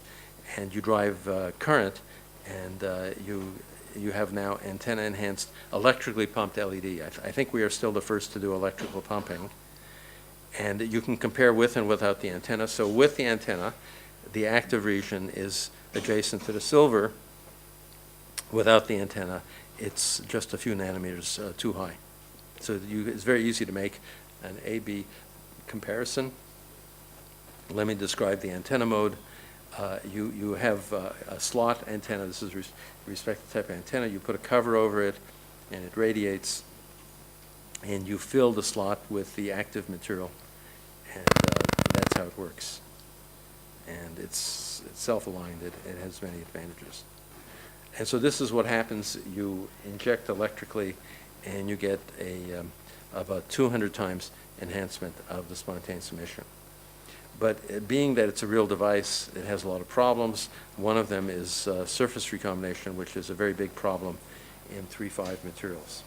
and you drive current, and you have now antenna-enhanced electrically pumped LED. I think we are still the first to do electrical pumping. And you can compare with and without the antenna. So with the antenna, the active region is adjacent to the silver. Without the antenna, it's just a few nanometers too high. So it's very easy to make an A-B comparison. Let me describe the antenna mode. You have a slot antenna. This is respective type of antenna. You put a cover over it, and it radiates, and you fill the slot with the active material, and that's how it works. And it's self-aligned. It has many advantages. And so this is what happens. You inject electrically, and you get about 200 times enhancement of the spontaneous emission. But being that it's a real device, it has a lot of problems. One of them is surface recombination, which is a very big problem in 3.5 materials.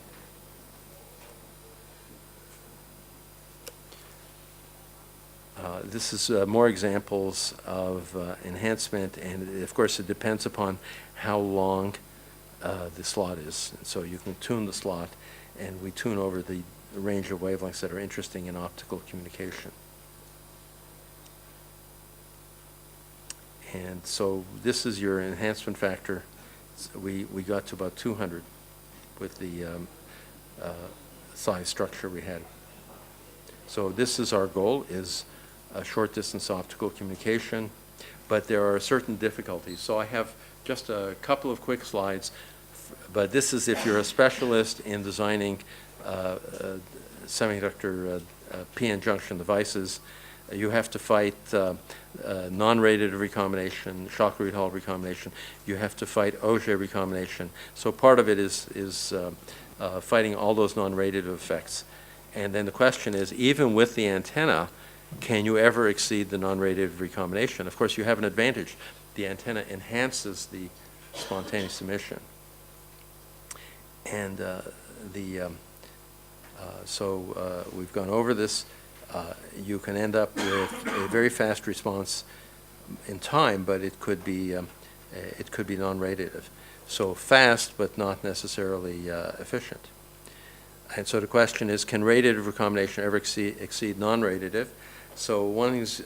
This is more examples of enhancement, and of course it depends upon how long the slot is. And so you can tune the slot, and we tune over the range of wavelengths that are interesting in optical communication. And so this is your enhancement factor. We got to about 200 with the size structure we had. So this is our goal, is a short distance optical communication, but there are certain difficulties. So I have just a couple of quick slides, but this is if you're a specialist in designing semiconductor p-n junction devices. You have to fight non-radiative recombination, shock-Reed Hall recombination. You have to fight Auger recombination. So part of it is fighting all those non-radiative effects. And then the question is, even with the antenna, can you ever exceed the non-radiative recombination? Of course, you have an advantage. The antenna enhances the spontaneous emission. And so we've gone over this. You can end up with a very fast response in time, but it could be non-radiative. So fast, but not necessarily efficient. And so the question is, can radiative recombination ever exceed non-radiative? So one is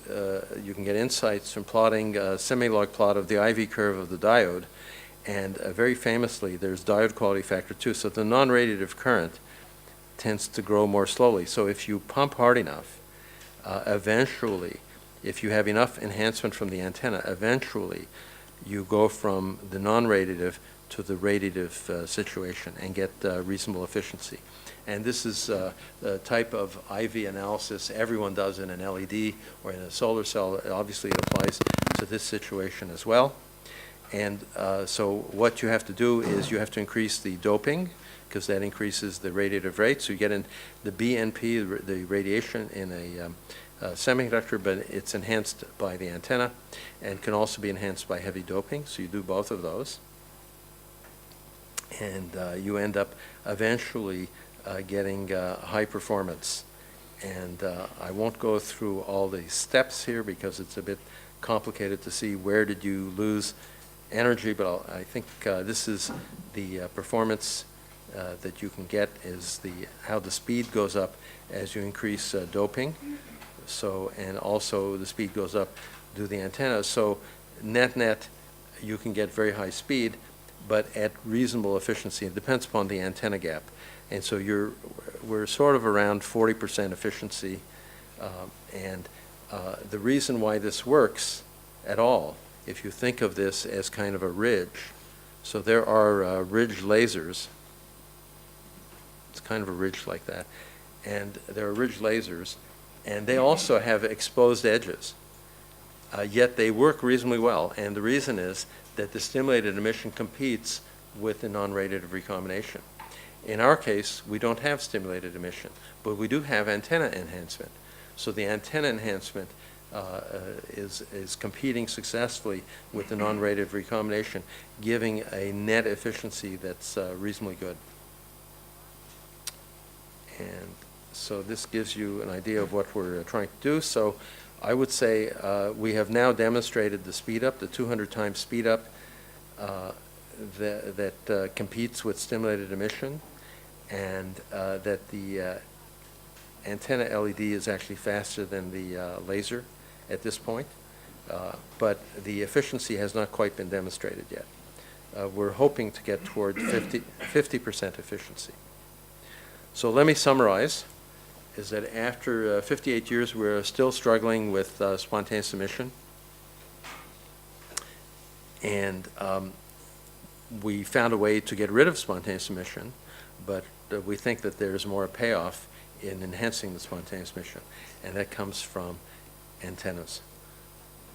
you can get insights from plotting a semi-log plot of the IV curve of the diode, and very famously, there's diode quality factor 2. So the non-radiative current tends to grow more slowly. So if you pump hard enough, eventually, if you have enough enhancement from the antenna, eventually you go from the non-radiative to the radiative situation and get reasonable efficiency. And this is the type of IV analysis everyone does in an LED or in a solar cell. Obviously, it applies to this situation as well. And so what you have to do is you have to increase the doping, because that increases the radiative rate. So you get in the BNP, the radiation in a semiconductor, but it's enhanced by the antenna and can also be enhanced by heavy doping. So you do both of those. And you end up eventually getting high performance. And I won't go through all the steps here because it's a bit complicated to see where did you lose energy, but I think this is the performance that you can get is how the speed goes up as you increase doping. So, and also the speed goes up due to the antenna. So net, you can get very high speed, but at reasonable efficiency. It depends upon the antenna gap. And so we're sort of around 40% efficiency. And the reason why this works at all, if you think of this as kind of a ridge, so there are ridge lasers. It's kind of a ridge like that. And there are ridge lasers, and they also have exposed edges. Yet they work reasonably well. And the reason is that the stimulated emission competes with the non-radiative recombination. In our case, we don't have stimulated emission, but we do have antenna enhancement. So the antenna enhancement is competing successfully with the non-radiative recombination, giving a net efficiency that's reasonably good. And so this gives you an idea of what we're trying to do. So I would say we have now demonstrated the speed up, the 200 times speed up that competes with stimulated emission, and that the antenna LED is actually faster than the laser at this point, but the efficiency has not quite been demonstrated yet. We're hoping to get toward 50% efficiency. So let me summarize. is that after 58 years, we're still struggling with spontaneous emission. And we found a way to get rid of spontaneous emission, but we think that there's more payoff in enhancing the spontaneous emission, and that comes from antennas.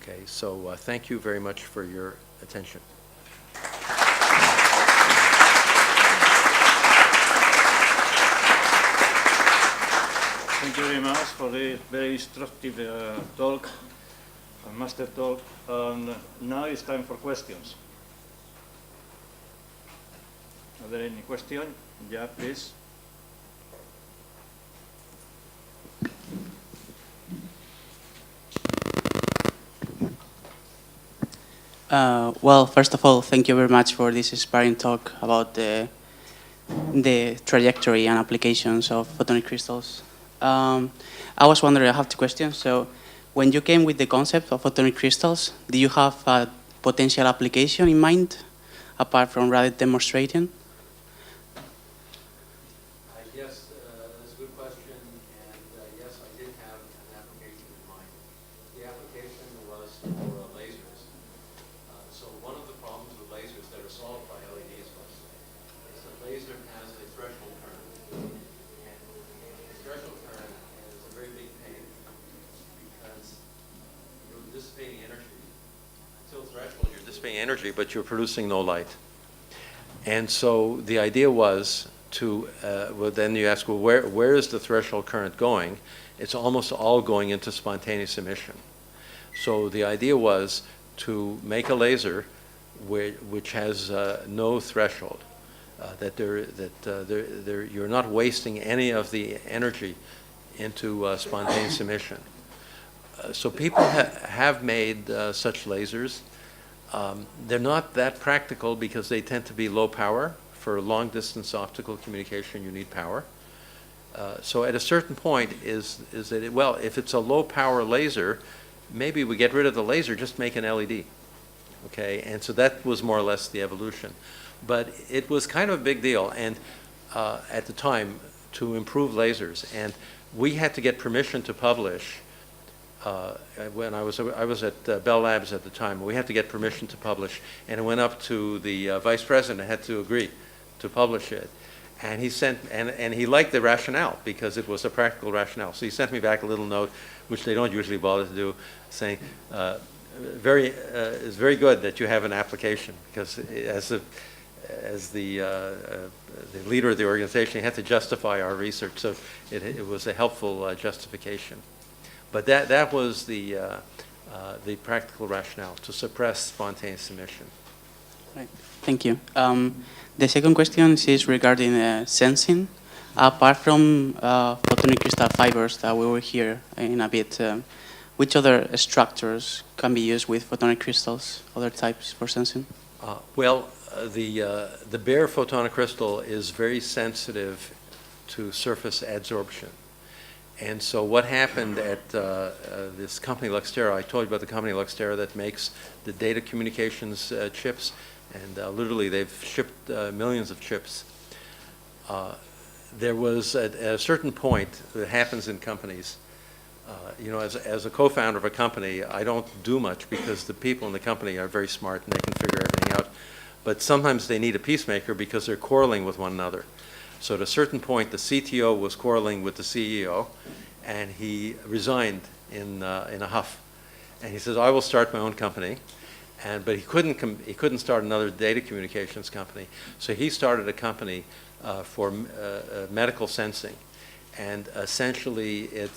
Okay, so thank you very much for your attention. Thank you very much for the very instructive talk, master talk. And now it's time for questions. Are there any questions? Yeah, please. Well, first of all, thank you very much for this inspiring talk about the trajectory and applications of photonic crystals. I was wondering, I have two questions. So, when you came with the concept of photonic crystals, do you have a potential application in mind, apart from rather demonstrating? Yes, that's a good question, and yes, I did have an application in mind. The application was for lasers. So one of the problems with lasers that are solved by LEDs is that laser has a threshold current. And the threshold current is a very big pain because you're dissipating energy. Until threshold, you're dissipating energy, but you're producing no light. And so the idea was to, well, then you ask, well, where is the threshold current going? It's almost all going into spontaneous emission. So the idea was to make a laser which has no threshold, that you're not wasting any of the energy into spontaneous emission. So people have made such lasers. They're not that practical because they tend to be low power. For long distance optical communication, you need power. So at a certain point is that, well, if it's a low power laser, maybe we get rid of the laser, just make an LED. Okay, and so that was more or less the evolution. But it was kind of a big deal, and at the time, to improve lasers. And we had to get permission to publish. When I was at Bell Labs at the time, we had to get permission to publish, and it went up to the vice president, had to agree to publish it. And he sent, and he liked the rationale because it was a practical rationale. So he sent me back a little note, which they don't usually bother to do, saying, it's very good that you have an application, because as the leader of the organization, he had to justify our research, so it was a helpful justification. But that was the practical rationale, to suppress spontaneous emission. Right. Thank you. The second question is regarding sensing. Apart from photonic crystal fibers that we will hear in a bit, which other structures can be used with photonic crystals, other types for sensing? Well, the bare photonic crystal is very sensitive to surface adsorption. And so what happened at this company Luxtera, I told you about the company Luxtera that makes the data communications chips, and literally they've shipped millions of chips. There was at a certain point that happens in companies, you know, as a co-founder of a company, I don't do much because the people in the company are very smart and they can figure everything out. But sometimes they need a peacemaker because they're quarreling with one another. So at a certain point, the CTO was quarreling with the CEO, and he resigned in a huff. And he says, "I will start my own company." But he couldn't start another data communications company. So he started a company for medical sensing, and essentially it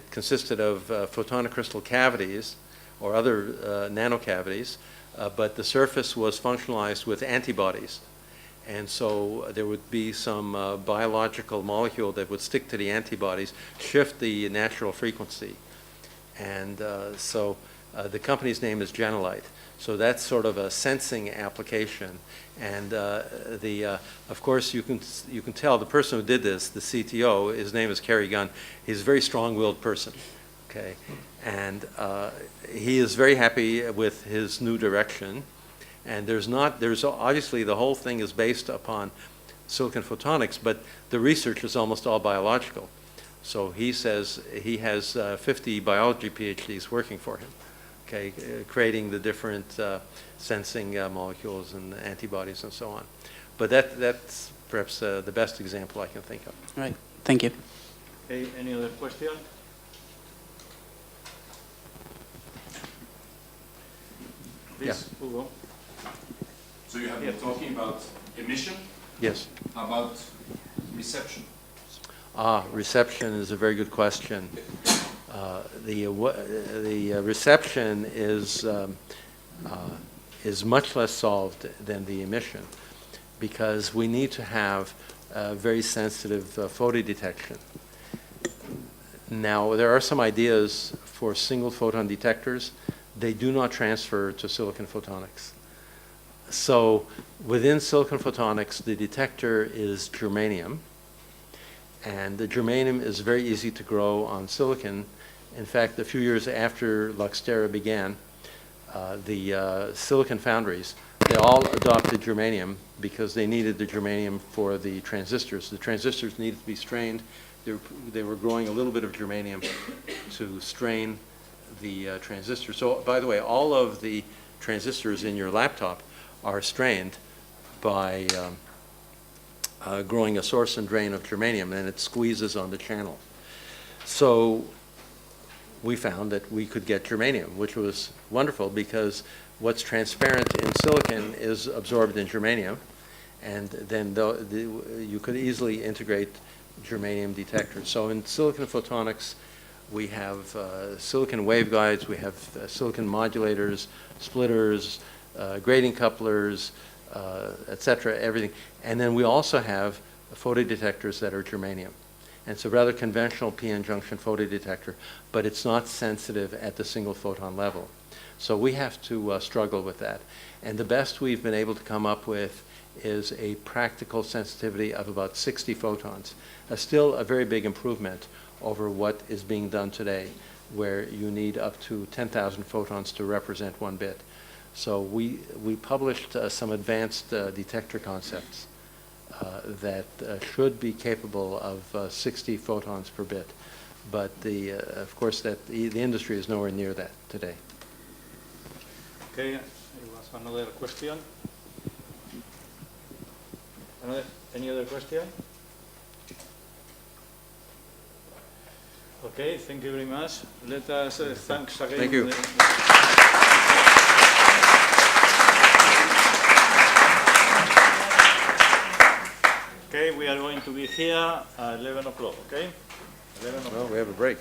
consisted of photonic crystal cavities or other nanocavities, but the surface was functionalized with antibodies. And so there would be some biological molecule that would stick to the antibodies, shift the natural frequency. And so the company's name is Genelite. So that's sort of a sensing application. And of course, you can tell the person who did this, the CTO, his name is Kerry Gunn. He's a very strong-willed person. Okay, and he is very happy with his new direction. And there's obviously the whole thing is based upon silicon photonics, but the research is almost all biological. So he says he has 50 biology PhDs working for him, okay, creating the different sensing molecules and antibodies and so on. But that's perhaps the best example I can think of. Right. Thank you. Okay, any other question? Please, Hugo. So you have been talking about emission. Yes. How about reception? Reception is a very good question. The reception is much less solved than the emission, because we need to have very sensitive photodetection. Now, there are some ideas for single photon detectors. They do not transfer to silicon photonics. So within silicon photonics, the detector is germanium. And the germanium is very easy to grow on silicon. In fact, a few years after Luxtera began, the silicon foundries, they all adopted germanium because they needed the germanium for the transistors. The transistors needed to be strained. They were growing a little bit of germanium to strain the transistor. So, by the way, all of the transistors in your laptop are strained by growing a source and drain of germanium, and it squeezes on the channel. So we found that we could get germanium, which was wonderful because what's transparent in silicon is absorbed in germanium, and then you could easily integrate germanium detectors. So in silicon photonics, we have silicon waveguides, we have silicon modulators, splitters, grating couplers, etc., everything. And then we also have photodetectors that are germanium. And it's a rather conventional p-n junction photodetector, but it's not sensitive at the single photon level. So we have to struggle with that. And the best we've been able to come up with is a practical sensitivity of about 60 photons. Still a very big improvement over what is being done today, where you need up to 10,000 photons to represent 1 bit. So we published some advanced detector concepts that should be capable of 60 photons per bit. But of course, the industry is nowhere near that today. Okay, there was another question. Any other question? Okay, thank you very much. Let us thanks again. Thank you. Okay, we are going to be here at 11 o'clock, okay? 11 o'clock. Well, we have a break.